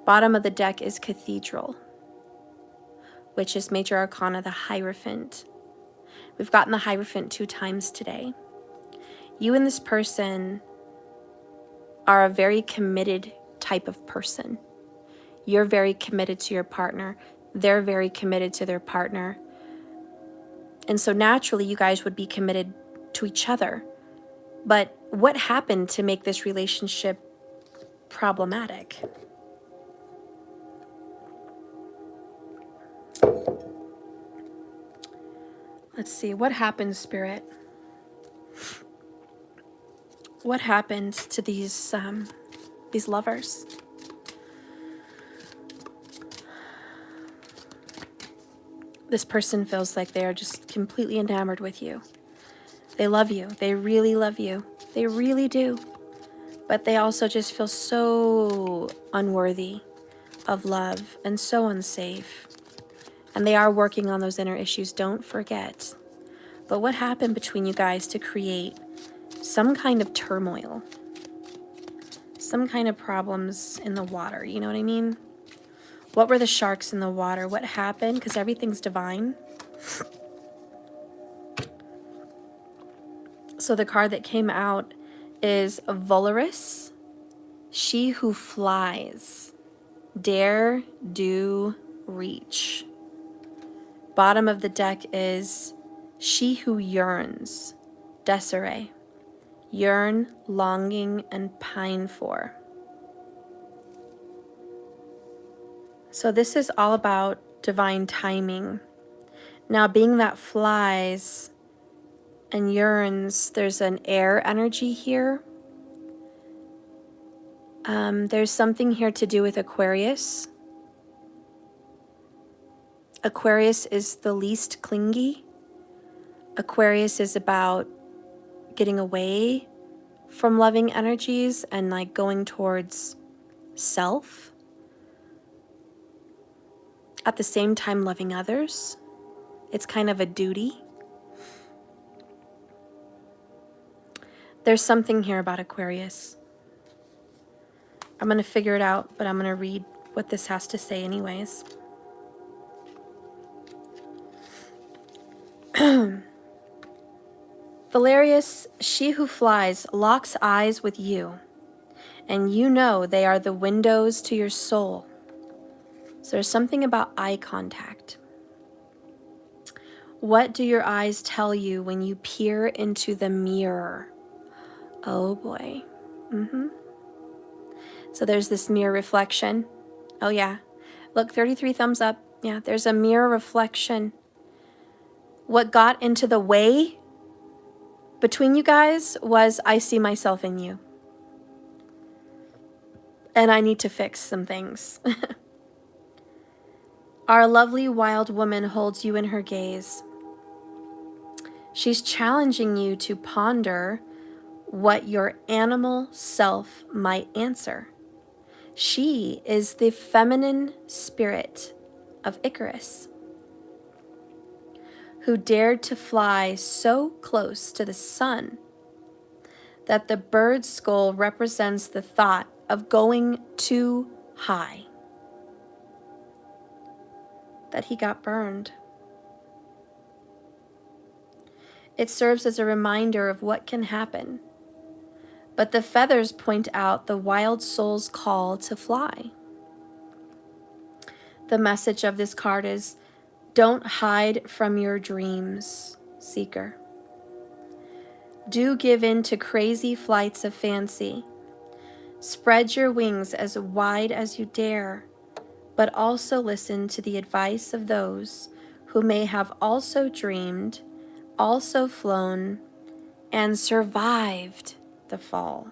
Bottom of the deck is Cathedral, which is Major Arcana, the Hierophant. We've gotten the Hierophant 2 times today. You and this person are a very committed type of person. You're very committed to your partner. They're very committed to their partner. And so naturally, you guys would be committed to each other. But what happened to make this relationship problematic? Let's see, what happened, Spirit? What happened to these lovers? This person feels like they are just completely enamored with you. They love you. They really love you. They really do. But they also just feel so unworthy of love and so unsafe. And they are working on those inner issues, don't forget. But what happened between you guys to create some kind of turmoil? Some kind of problems in the water, you know what I mean? What were the sharks in the water? What happened? Because everything's divine. So the card that came out is Vulnerous, she who flies, dare, do, reach. Bottom of the deck is She who yearns, Desiree, yearn, longing, and pine for. So this is all about divine timing. Now, being that flies and yearns, there's an air energy here. There's something here to do with Aquarius. Aquarius is the least clingy. Aquarius is about getting away from loving energies and like going towards self. At the same time, loving others. It's kind of a duty. There's something here about Aquarius. I'm going to figure it out, but I'm going to read what this has to say anyways. Valerius, she who flies, locks eyes with you, and you know they are the windows to your soul. So there's something about eye contact. What do your eyes tell you when you peer into the mirror? Oh boy. So there's this mirror reflection. Oh yeah. Look, 33 thumbs up. Yeah, there's a mirror reflection. What got into the way between you guys was I see myself in you. And I need to fix some things. Our lovely wild woman holds you in her gaze. She's challenging you to ponder what your animal self might answer. She is the feminine spirit of Icarus, who dared to fly so close to the sun that the bird's skull represents the thought of going too high, that he got burned. It serves as a reminder of what can happen, but the feathers point out the wild soul's call to fly. The message of this card is, don't hide from your dreams, seeker. Do give in to crazy flights of fancy. Spread your wings as wide as you dare, but also listen to the advice of those who may have also dreamed, also flown, and survived the fall.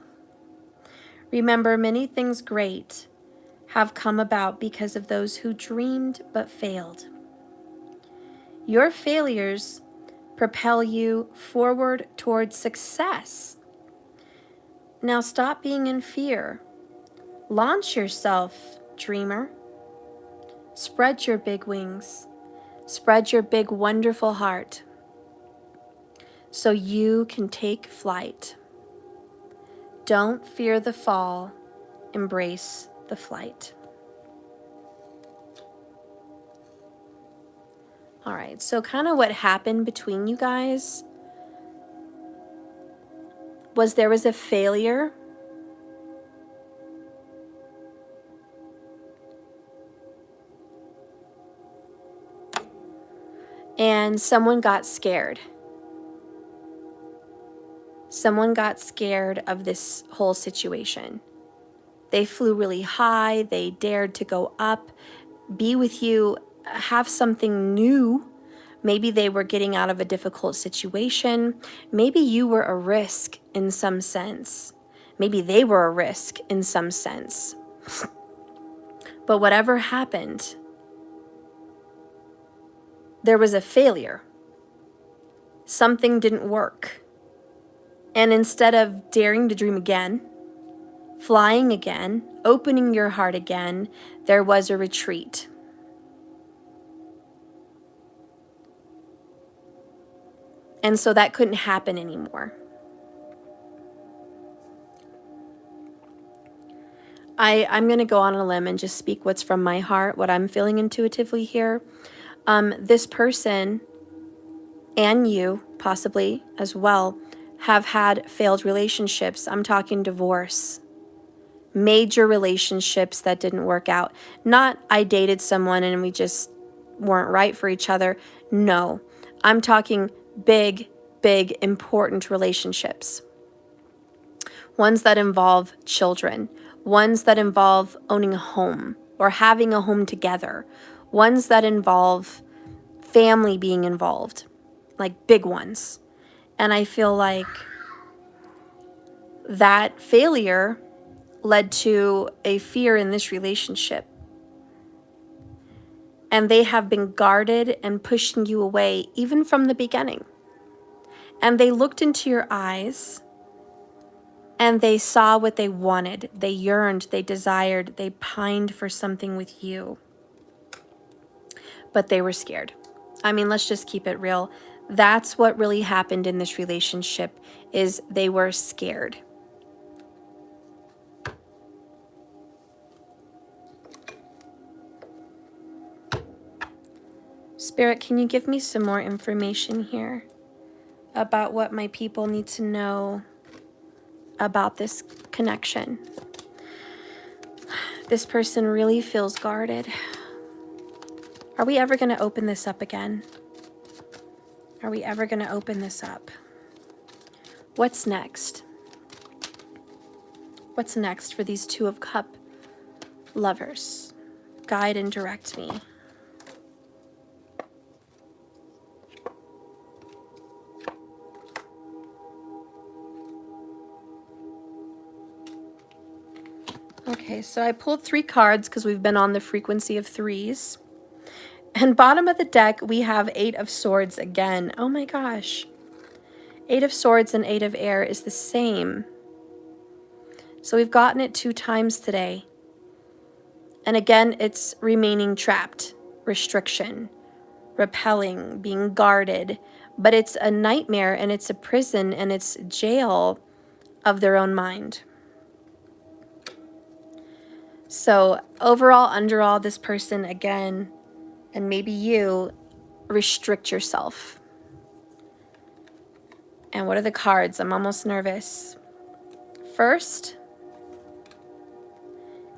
Remember, many things great have come about because of those who dreamed but failed. Your failures propel you forward towards success. Now stop being in fear. Launch yourself, dreamer. Spread your big wings. Spread your big, wonderful heart so you can take flight. Don't fear the fall. Embrace the flight. All right, so kind of what happened between you guys was there was a failure. And someone got scared. Someone got scared of this whole situation. They flew really high. They dared to go up, be with you, have something new. Maybe they were getting out of a difficult situation. Maybe you were a risk in some sense. Maybe they were a risk in some sense. But whatever happened, there was a failure. Something didn't work. And instead of daring to dream again, flying again, opening your heart again, there was a retreat. And so that couldn't happen anymore. I'm going to go on a limb and just speak what's from my heart, what I'm feeling intuitively here. This person, and you possibly as well, have had failed relationships. I'm talking divorce. Major relationships that didn't work out. Not I dated someone and we just weren't right for each other. No, I'm talking big, big, important relationships. Ones that involve children. Ones that involve owning a home or having a home together. Ones that involve family being involved. Like big ones. And I feel like that failure led to a fear in this relationship. And they have been guarded and pushing you away even from the beginning. And they looked into your eyes and they saw what they wanted. They yearned, they desired, they pined for something with you. But they were scared. I mean, let's just keep it real. That's what really happened in this relationship, is they were scared. Spirit, can you give me some more information here about what my people need to know about this connection? This person really feels guarded. Are we ever going to open this up again? Are we ever going to open this up? What's next? What's next for these Two of Cups lovers? Guide and direct me. Okay, so I pulled 3 cards because we've been on the frequency of 3s. And bottom of the deck, we have 8 of Swords again. Oh my gosh. 8 of Swords and 8 of Air is the same. So we've gotten it 2 times today. And again, it's remaining trapped, restriction, repelling, being guarded. But it's a nightmare and it's a prison and it's jail of their own mind. So overall, underall, this person again, and maybe you, restrict yourself. And what are the cards? I'm almost nervous. First,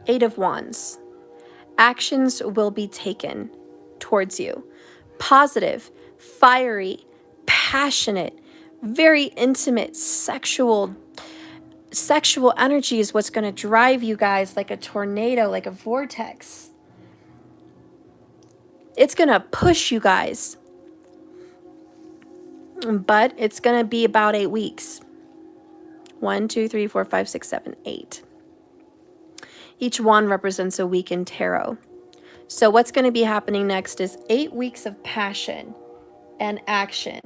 8 of Wands. Actions will be taken towards you. Positive, fiery, passionate, very intimate, sexual energy is what's going to drive you guys like a tornado, like a vortex. It's going to push you guys. But it's going to be about 8 weeks. 1, 2, 3, 4, 5, 6, 7, 8. Each wand represents a week in tarot. So what's going to be happening next is 8 weeks of passion and action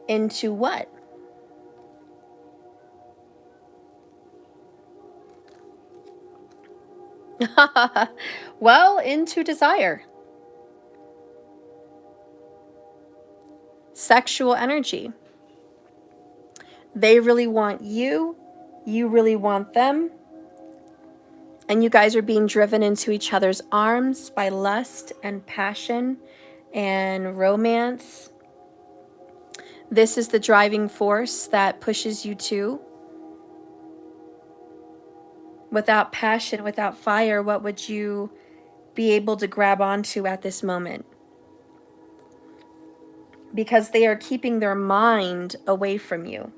into what? Well, into desire. Sexual energy. They really want you. You really want them. And you guys are being driven into each other's arms by lust and passion and romance. This is the driving force that pushes you to. Without passion, without fire, what would you be able to grab onto at this moment? Because they are keeping their mind away from you.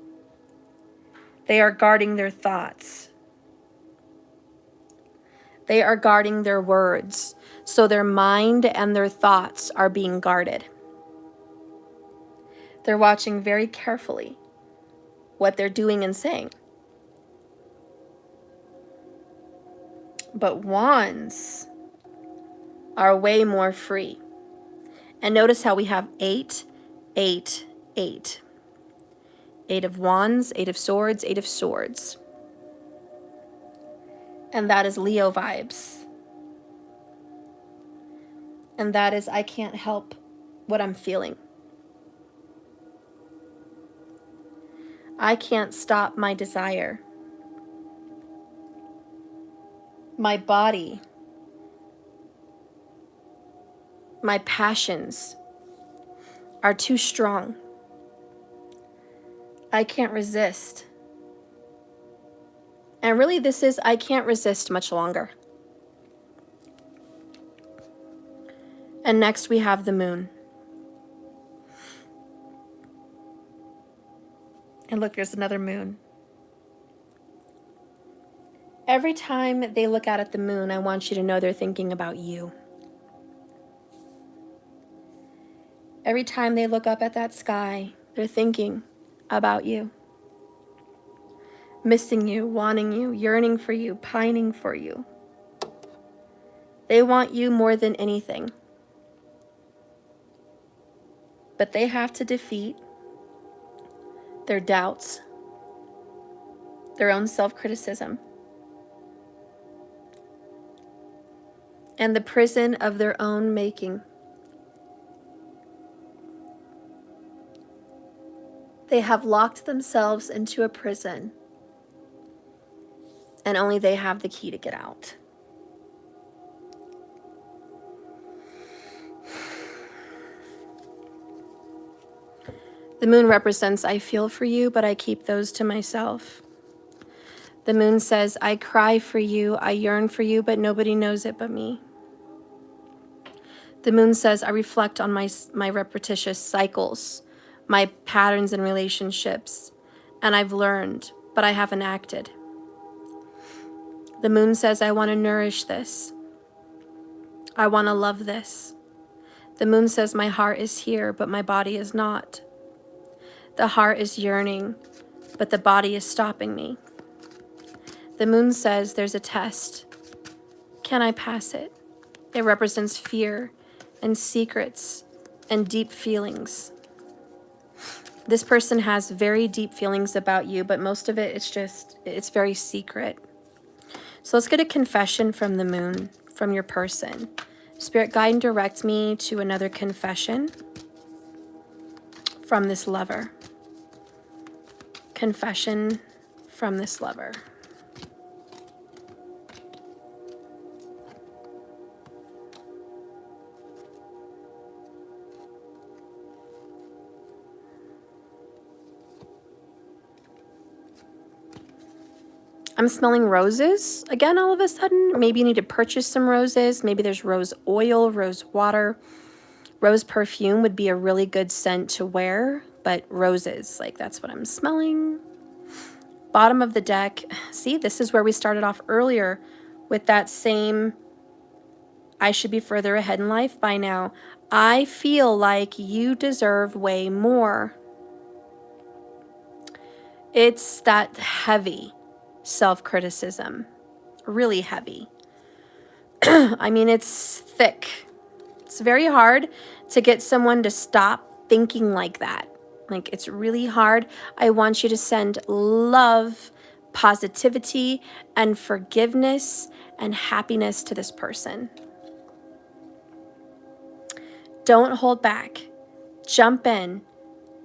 They are guarding their thoughts. They are guarding their words. So their mind and their thoughts are being guarded. They're watching very carefully what they're doing and saying. But wands are way more free. And notice how we have 8, 8, 8. 8 of wands, 8 of swords, 8 of swords. And that is Leo vibes. And that is, I can't help what I'm feeling. I can't stop my desire. My body, my passions are too strong. I can't resist. And really this is, I can't resist much longer. And next we have the moon. And look, there's another moon. Every time they look out at the moon, I want you to know they're thinking about you. Every time they look up at that sky, they're thinking about you. Missing you, wanting you, yearning for you, pining for you. They want you more than anything. But they have to defeat their doubts, their own self-criticism, and the prison of their own making. They have locked themselves into a prison, and only they have the key to get out. The moon represents, I feel for you, but I keep those to myself. The moon says, I cry for you, I yearn for you, but nobody knows it but me. The moon says, I reflect on my repetitious cycles, my patterns in relationships, and I've learned, but I haven't acted. The moon says, I want to nourish this. I want to love this. The moon says, my heart is here, but my body is not. The heart is yearning, but the body is stopping me. The moon says, there's a test. Can I pass it? It represents fear and secrets and deep feelings. This person has very deep feelings about you, but most of it, it's very secret. So let's get a confession from the moon, from your person. Spirit, guide and direct me to another confession from this lover. Confession from this lover. I'm smelling roses again all of a sudden. Maybe you need to purchase some roses. Maybe there's rose oil, rose water. Rose perfume would be a really good scent to wear, but roses, like that's what I'm smelling. Bottom of the deck. See, this is where we started off earlier with that same, I should be further ahead in life by now. I feel like you deserve way more. It's that heavy self-criticism, really heavy. I mean, it's thick. It's very hard to get someone to stop thinking like that. Like, it's really hard. I want you to send love, positivity, and forgiveness and happiness to this person. Don't hold back. Jump in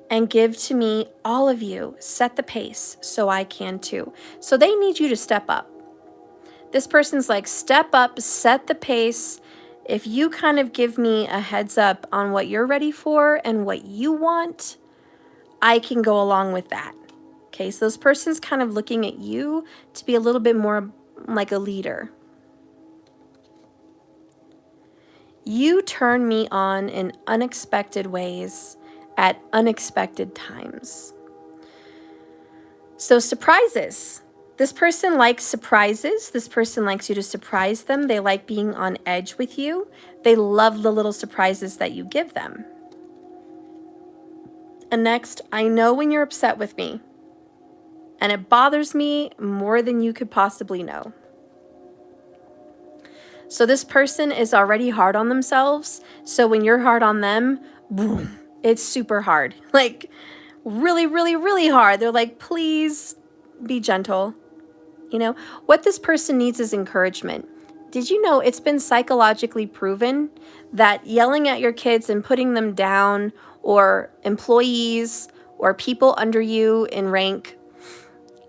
and give to me, all of you. Set the pace so I can too. So they need you to step up. This person's like, step up, set the pace. If you kind of give me a heads up on what you're ready for and what you want, I can go along with that. Okay, so this person's kind of looking at you to be a little bit more like a leader. You turn me on in unexpected ways at unexpected times. So surprises. This person likes surprises. This person likes you to surprise them. They like being on edge with you. They love the little surprises that you give them. And next, I know when you're upset with me, and it bothers me more than you could possibly know. So this person is already hard on themselves. So when you're hard on them, boom, it's super hard. Like really, really, really hard. They're like, please be gentle. You know, what this person needs is encouragement. Did you know it's been psychologically proven that yelling at your kids and putting them down, or employees or people under you in rank,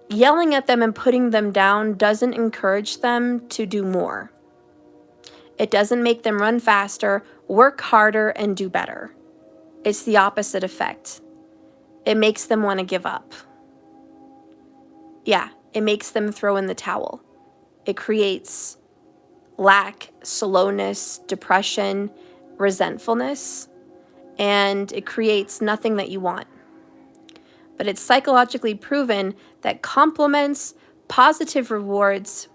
yelling at them and putting them down doesn't encourage them to do more. It doesn't make them run faster, work harder, and do better. It's the opposite effect. It makes them want to give up. Yeah, it makes them throw in the towel. It creates lack, slowness, depression, resentfulness, and it creates nothing that you want. But it's psychologically proven that compliments, positive rewards,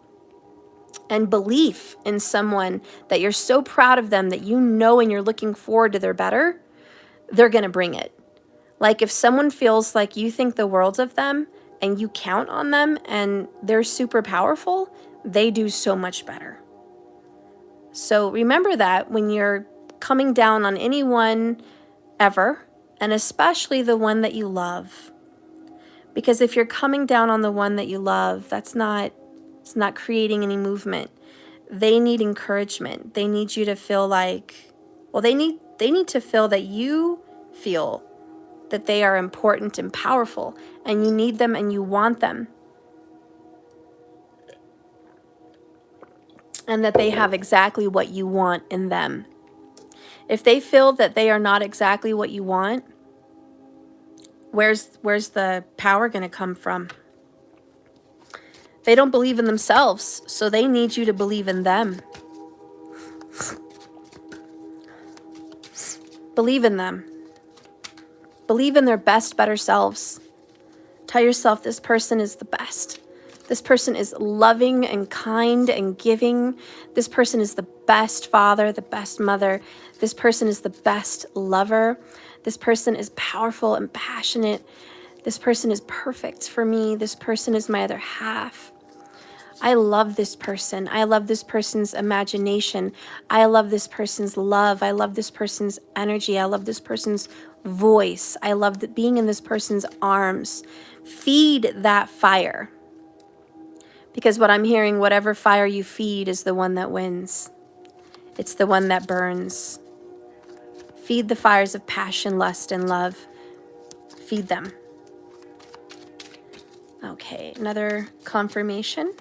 and belief in someone that you're so proud of them that you know and you're looking forward to their better, they're going to bring it. Like if someone feels like you think the world of them and you count on them and they're super powerful, they do so much better. So remember that when you're coming down on anyone ever, and especially the one that you love. Because if you're coming down on the one that you love, it's not creating any movement. They need encouragement. They need you to feel like, well, they need to feel that you feel that they are important and powerful, and you need them and you want them. And that they have exactly what you want in them. If they feel that they are not exactly what you want, where's the power going to come from? They don't believe in themselves, so they need you to believe in them. Believe in them. Believe in their best, better selves. Tell yourself this person is the best. This person is loving and kind and giving. This person is the best father, the best mother. This person is the best lover. This person is powerful and passionate. This person is perfect for me. This person is my other half. I love this person. I love this person's imagination. I love this person's love. I love this person's energy. I love this person's voice. I love being in this person's arms. Feed that fire. Because what I'm hearing, whatever fire you feed is the one that wins. It's the one that burns. Feed the fires of passion, lust, and love. Feed them. Okay, another confirmation.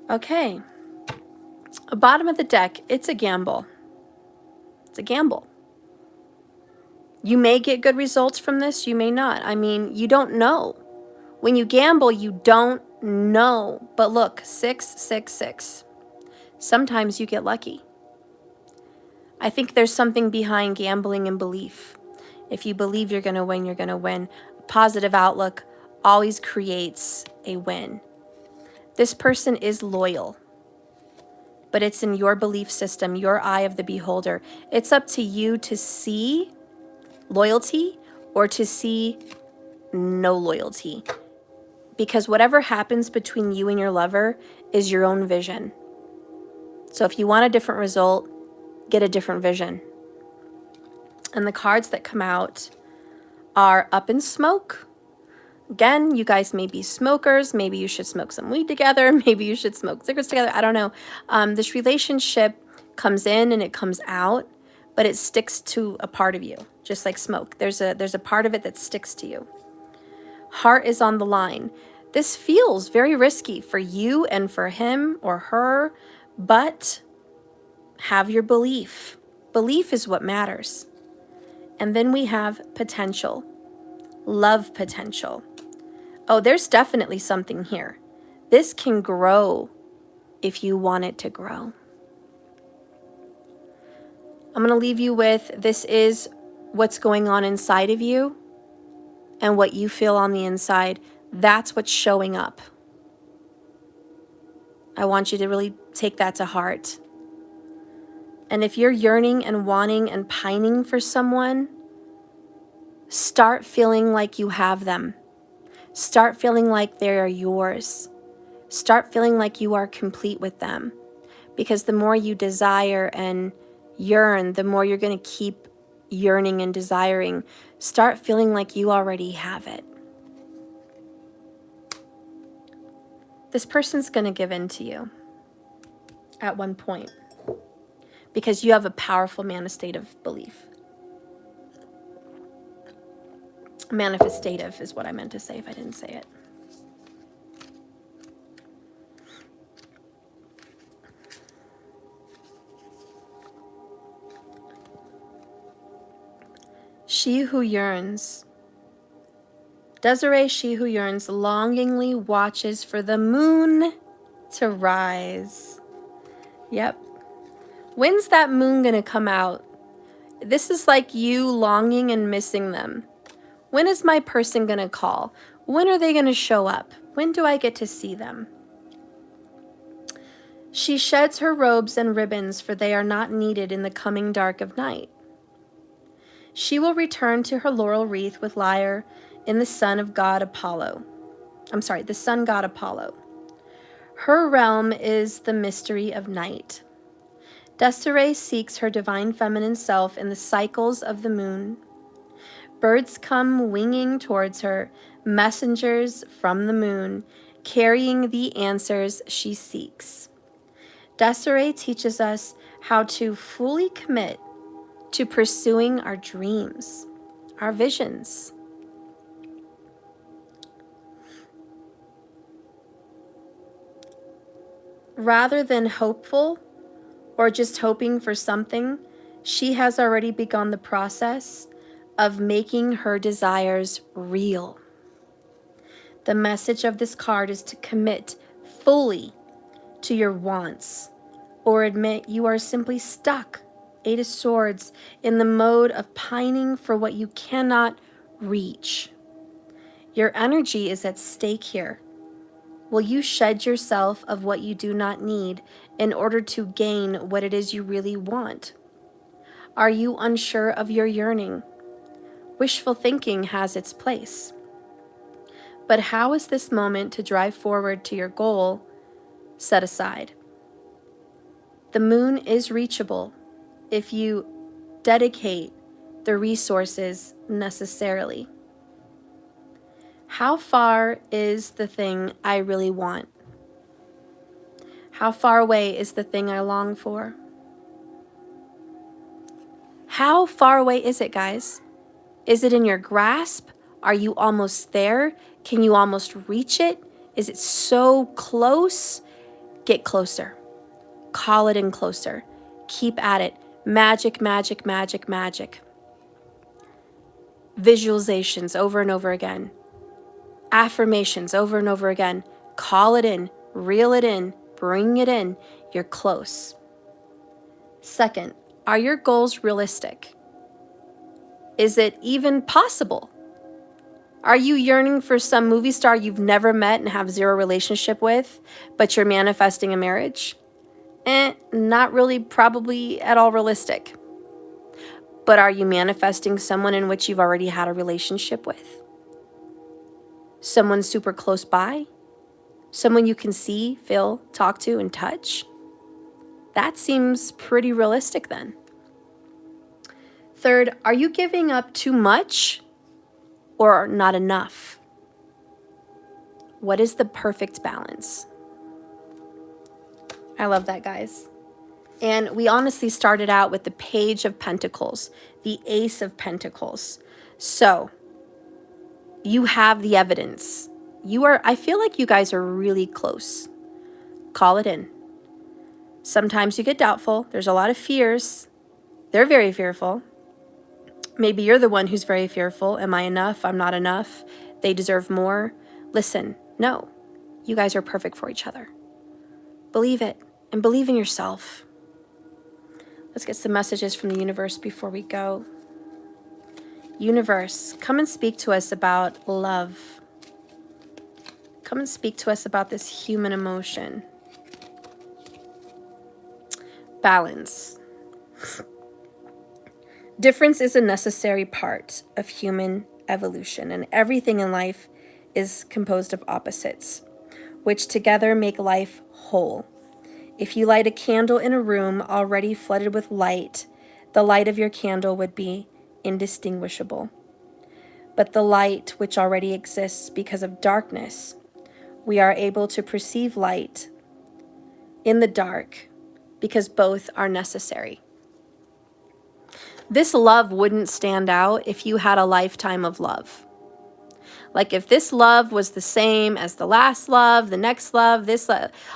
Okay, bottom of the deck, it's a gamble. It's a gamble. You may get good results from this, you may not. I mean, you don't know. When you gamble, you don't know. But look, 666. Sometimes you get lucky. I think there's something behind gambling and belief. If you believe you're going to win, you're going to win. Positive outlook, always creates a win. This person is loyal, but it's in your belief system, your eye of the beholder. It's up to you to see loyalty or to see no loyalty. Because whatever happens between you and your lover is your own vision. So if you want a different result, get a different vision. And the cards that come out are up in smoke. Again, you guys may be smokers. Maybe you should smoke some weed together. Maybe you should smoke cigarettes together. I don't know. This relationship comes in and it comes out, but it sticks to a part of you, just like smoke. There's a part of it that sticks to you. Heart is on the line. This feels very risky for you and for him or her, but have your belief. Belief is what matters. And then we have potential, love potential. Oh, there's definitely something here. This can grow if you want it to grow. I'm going to leave you with, this is what's going on inside of you and what you feel on the inside. That's what's showing up. I want you to really take that to heart. And if you're yearning and wanting and pining for someone, start feeling like you have them. Start feeling like they are yours. Start feeling like you are complete with them. Because the more you desire and yearn, the more you're going to keep yearning and desiring. Start feeling like you already have it. This person's going to give in to you at one point because you have a powerful manifestative belief. Manifestative is what I meant to say if I didn't say it. She who yearns. Desiree, she who yearns, longingly watches for the moon to rise. Yep. When's that moon going to come out? This is like you longing and missing them. When is my person going to call? When are they going to show up? When do I get to see them? She sheds her robes and ribbons, for they are not needed in the coming dark of night. She will return to her laurel wreath with lyre in the sun god Apollo. Her realm is the mystery of night. Desiree seeks her divine feminine self in the cycles of the moon. Birds come winging towards her, messengers from the moon, carrying the answers she seeks. Desiree teaches us how to fully commit to pursuing our dreams, our visions. Rather than hopeful or just hoping for something, she has already begun the process of making her desires real. The message of this card is to commit fully to your wants or admit you are simply stuck, Eight of Swords, in the mode of pining for what you cannot reach. Your energy is at stake here. Will you shed yourself of what you do not need in order to gain what it is you really want? Are you unsure of your yearning? Wishful thinking has its place. But how is this moment to drive forward to your goal set aside? The moon is reachable if you dedicate the resources necessarily. How far is the thing I really want? How far away is the thing I long for? How far away is it, guys? Is it in your grasp? Are you almost there? Can you almost reach it? Is it so close? Get closer. Call it in closer. Keep at it. Magic, magic, magic, magic. Visualizations over and over again. Affirmations over and over again. Call it in. Reel it in. Bring it in. You're close. Second, are your goals realistic? Is it even possible? Are you yearning for some movie star you've never met and have zero relationship with, but you're manifesting a marriage? Not really, probably at all realistic. But are you manifesting someone in which you've already had a relationship with? Someone super close by? Someone you can see, feel, talk to, and touch? That seems pretty realistic then. Third, are you giving up too much or not enough? What is the perfect balance? I love that, guys. And we honestly started out with the Page of Pentacles, the Ace of Pentacles. So you have the evidence. I feel like you guys are really close. Call it in. Sometimes you get doubtful. There's a lot of fears. They're very fearful. Maybe you're the one who's very fearful. Am I enough? I'm not enough. They deserve more. Listen, no. You guys are perfect for each other. Believe it and believe in yourself. Let's get some messages from the universe before we go. Universe, come and speak to us about love. Come and speak to us about this human emotion. Balance. Difference is a necessary part of human evolution, and everything in life is composed of opposites, which together make life whole. If you light a candle in a room already flooded with light, the light of your candle would be indistinguishable. But the light which already exists because of darkness, we are able to perceive light in the dark because both are necessary. This love wouldn't stand out if you had a lifetime of love. Like if this love was the same as the last love, the next love,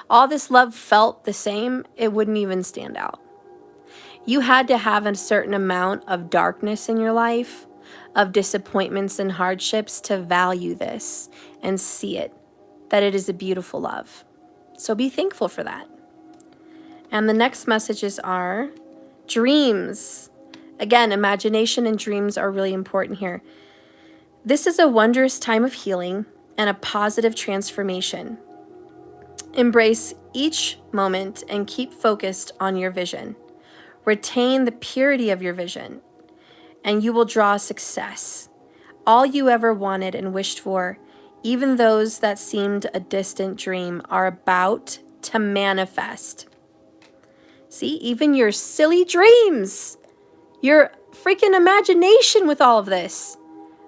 all this love felt the same, it wouldn't even stand out. You had to have a certain amount of darkness in your life, of disappointments and hardships to value this and see it, that it is a beautiful love. So be thankful for that. And the next messages are dreams. Again, imagination and dreams are really important here. This is a wondrous time of healing and a positive transformation. Embrace each moment and keep focused on your vision. Retain the purity of your vision, and you will draw success. All you ever wanted and wished for, even those that seemed a distant dream, are about to manifest. See, even your silly dreams, your freaking imagination with all of this,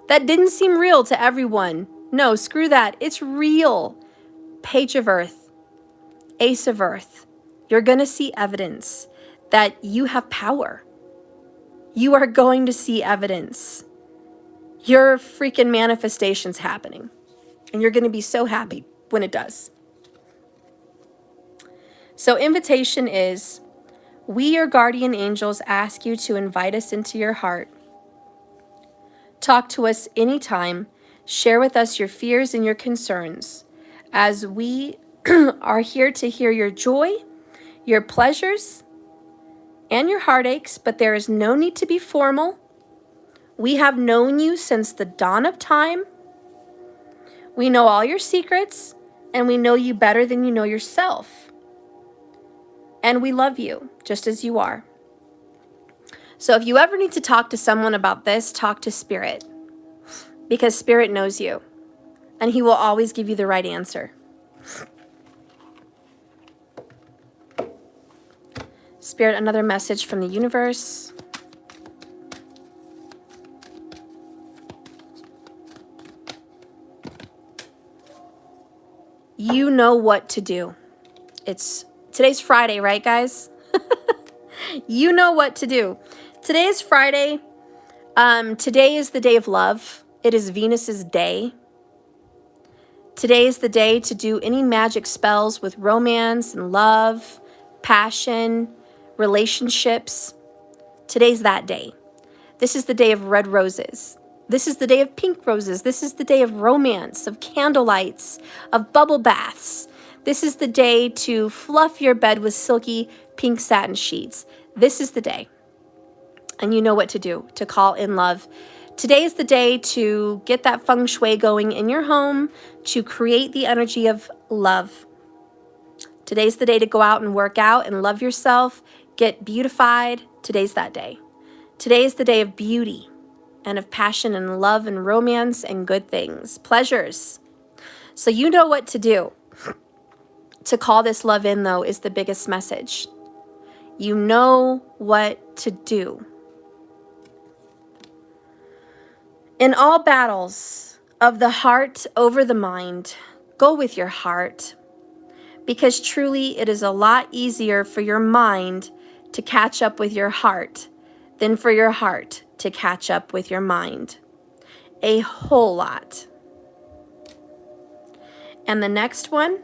that didn't seem real to everyone. No, screw that. It's real. Page of Earth, Ace of Earth. You're going to see evidence that you have power. You are going to see evidence. Your freaking manifestation's happening. And you're going to be so happy when it does. So invitation is, we, your guardian angels, ask you to invite us into your heart. Talk to us anytime. Share with us your fears and your concerns, as we are here to hear your joy, your pleasures, and your heartaches, but there is no need to be formal. We have known you since the dawn of time. We know all your secrets, and we know you better than you know yourself. And we love you just as you are. So if you ever need to talk to someone about this, talk to Spirit, because Spirit knows you, and he will always give you the right answer. Spirit, another message from the universe. You know what to do. Today's Friday, right, guys? You know what to do. Today is Friday. Today is the day of love. It is Venus's day. Today is the day to do any magic spells with romance and love, passion, relationships. Today's that day. This is the day of red roses. This is the day of pink roses. This is the day of romance, of candlelights, of bubble baths. This is the day to fluff your bed with silky pink satin sheets. This is the day. And you know what to do to call in love Today is the day to get that feng shui going in your home, to create the energy of love. Today's the day to go out and work out and love yourself, get beautified. Today's that day. Today is the day of beauty and of passion and love and romance and good things, pleasures. So you know what to do. To call this love in, though, is the biggest message. You know what to do. In all battles of the heart over the mind, go with your heart, because truly it is a lot easier for your mind to catch up with your heart than for your heart to catch up with your mind. A whole lot. And the next one,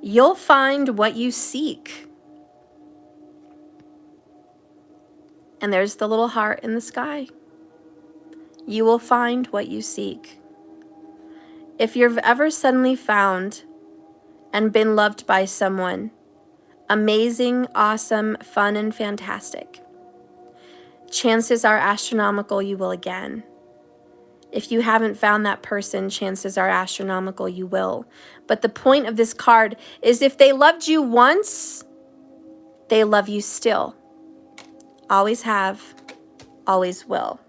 you'll find what you seek. And there's the little heart in the sky. You will find what you seek. If you've ever suddenly found and been loved by someone, amazing, awesome, fun, and fantastic, chances are astronomical you will again. If you haven't found that person, chances are astronomical you will. But the point of this card is if they loved you once, they love you still. Always have, always will.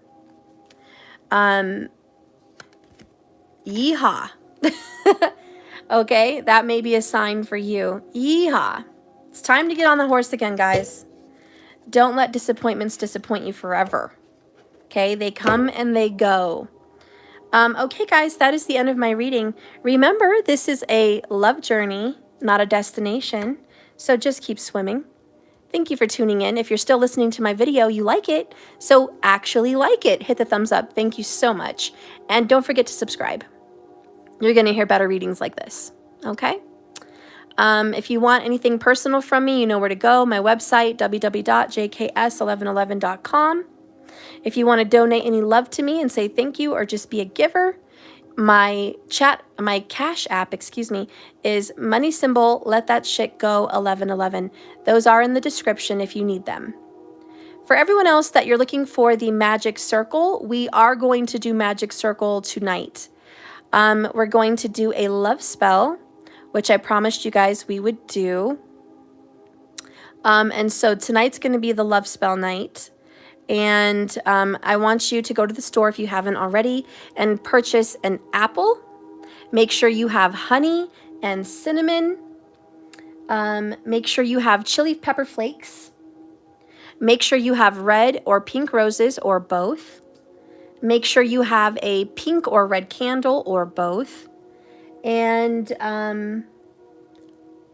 Yeehaw. Okay, that may be a sign for you. Yeehaw. It's time to get on the horse again, guys. Don't let disappointments disappoint you forever. Okay, they come and they go. Okay, guys, that is the end of my reading. Remember, this is a love journey, not a destination. So just keep swimming. Thank you for tuning in. If you're still listening to my video, you like it. So actually like it. Hit the thumbs up. Thank you so much. And don't forget to subscribe. You're going to hear better readings like this. Okay? If you want anything personal from me, you know where to go. My website, www.jks1111.com. If you want to donate any love to me and say thank you or just be a giver, my cash app, is money symbol, let that shit go 1111. Those are in the description if you need them. For everyone else that you're looking for the magic circle, we are going to do magic circle tonight. We're going to do a love spell, which I promised you guys we would do. And so tonight's going to be the love spell night. And I want you to go to the store if you haven't already and purchase an apple. Make sure you have honey and cinnamon. Make sure you have chili pepper flakes. Make sure you have red or pink roses or both. Make sure you have a pink or red candle or both. And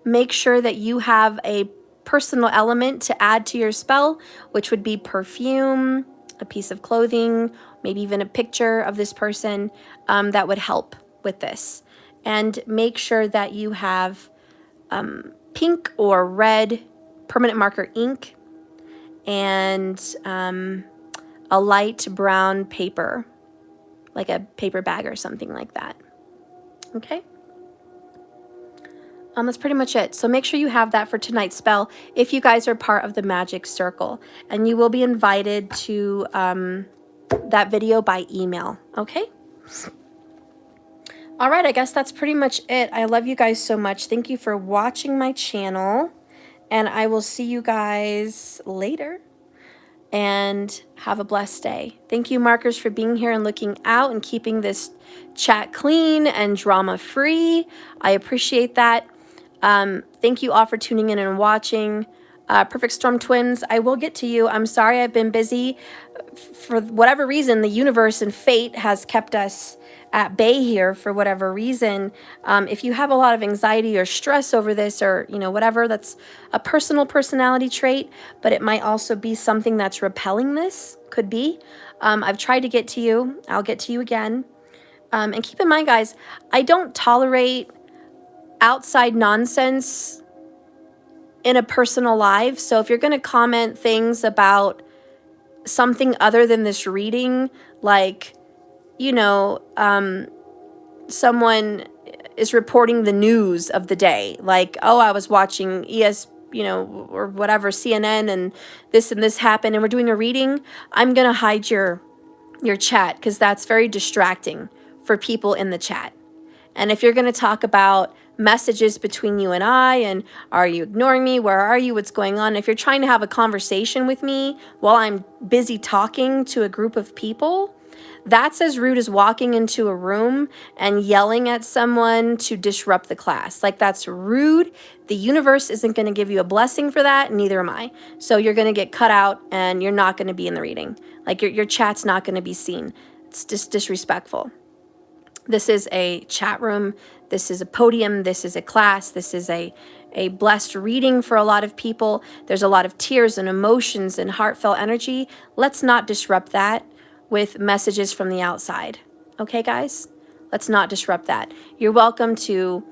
make sure that you have a personal element to add to your spell, which would be perfume, a piece of clothing, maybe even a picture of this person that would help with this. And make sure that you have pink or red permanent marker ink and a light brown paper, like a paper bag or something like that. Okay? That's pretty much it. So make sure you have that for tonight's spell if you guys are part of the magic circle. And you will be invited to that video by email. Okay? All right, I guess that's pretty much it. I love you guys so much. Thank you for watching my channel. And I will see you guys later. And have a blessed day. Thank you, markers, for being here and looking out and keeping this chat clean and drama-free. I appreciate that. Thank you all for tuning in and watching. Perfect Storm Twins, I will get to you. I'm sorry I've been busy. For whatever reason, the universe and fate has kept us at bay here for whatever reason. If you have a lot of anxiety or stress over this or, whatever, that's a personal personality trait, but it might also be something that's repelling this. Could be. I've tried to get to you. I'll get to you again. And keep in mind, guys, I don't tolerate outside nonsense in a personal life. So if you're going to comment things about something other than this reading, like, someone is reporting the news of the day, like, oh, I was watching or whatever, CNN, and this happened, and we're doing a reading, I'm going to hide your your chat, because that's very distracting for people in the chat. And if you're going to talk about messages between you and I, and are you ignoring me? Where are you? What's going on? If you're trying to have a conversation with me while I'm busy talking to a group of people, that's as rude as walking into a room and yelling at someone to disrupt the class. Like, that's rude. The universe isn't going to give you a blessing for that, neither am I. So you're going to get cut out and you're not going to be in the reading. Like, your chat's not going to be seen. It's just disrespectful. This is a chat room. This is a podium. This is a class. This is a blessed reading for a lot of people. There's a lot of tears and emotions and heartfelt energy. Let's not disrupt that with messages from the outside. Okay, guys? Let's not disrupt that. You're welcome to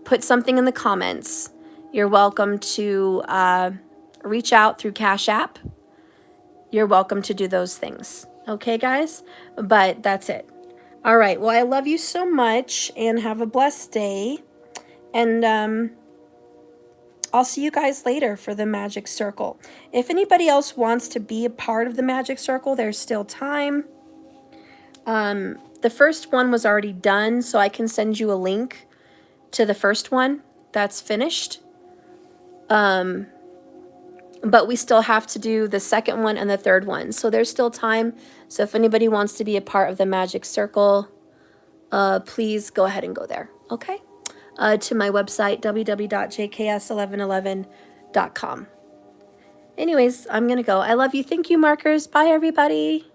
put something in the comments. You're welcome to reach out through Cash App. You're welcome to do those things. Okay, guys? But that's it. All right. Well, I love you so much and have a blessed day. And I'll see you guys later for the Magic Circle. If anybody else wants to be a part of the Magic Circle, there's still time. The first one was already done, so I can send you a link to the first one that's finished. But we still have to do the second one and the third one. So there's still time. So if anybody wants to be a part of the Magic Circle, please go ahead and go there. Okay? To my website, www.jks1111.com. Anyways, I'm going to go. I love you. Thank you, markers. Bye, everybody.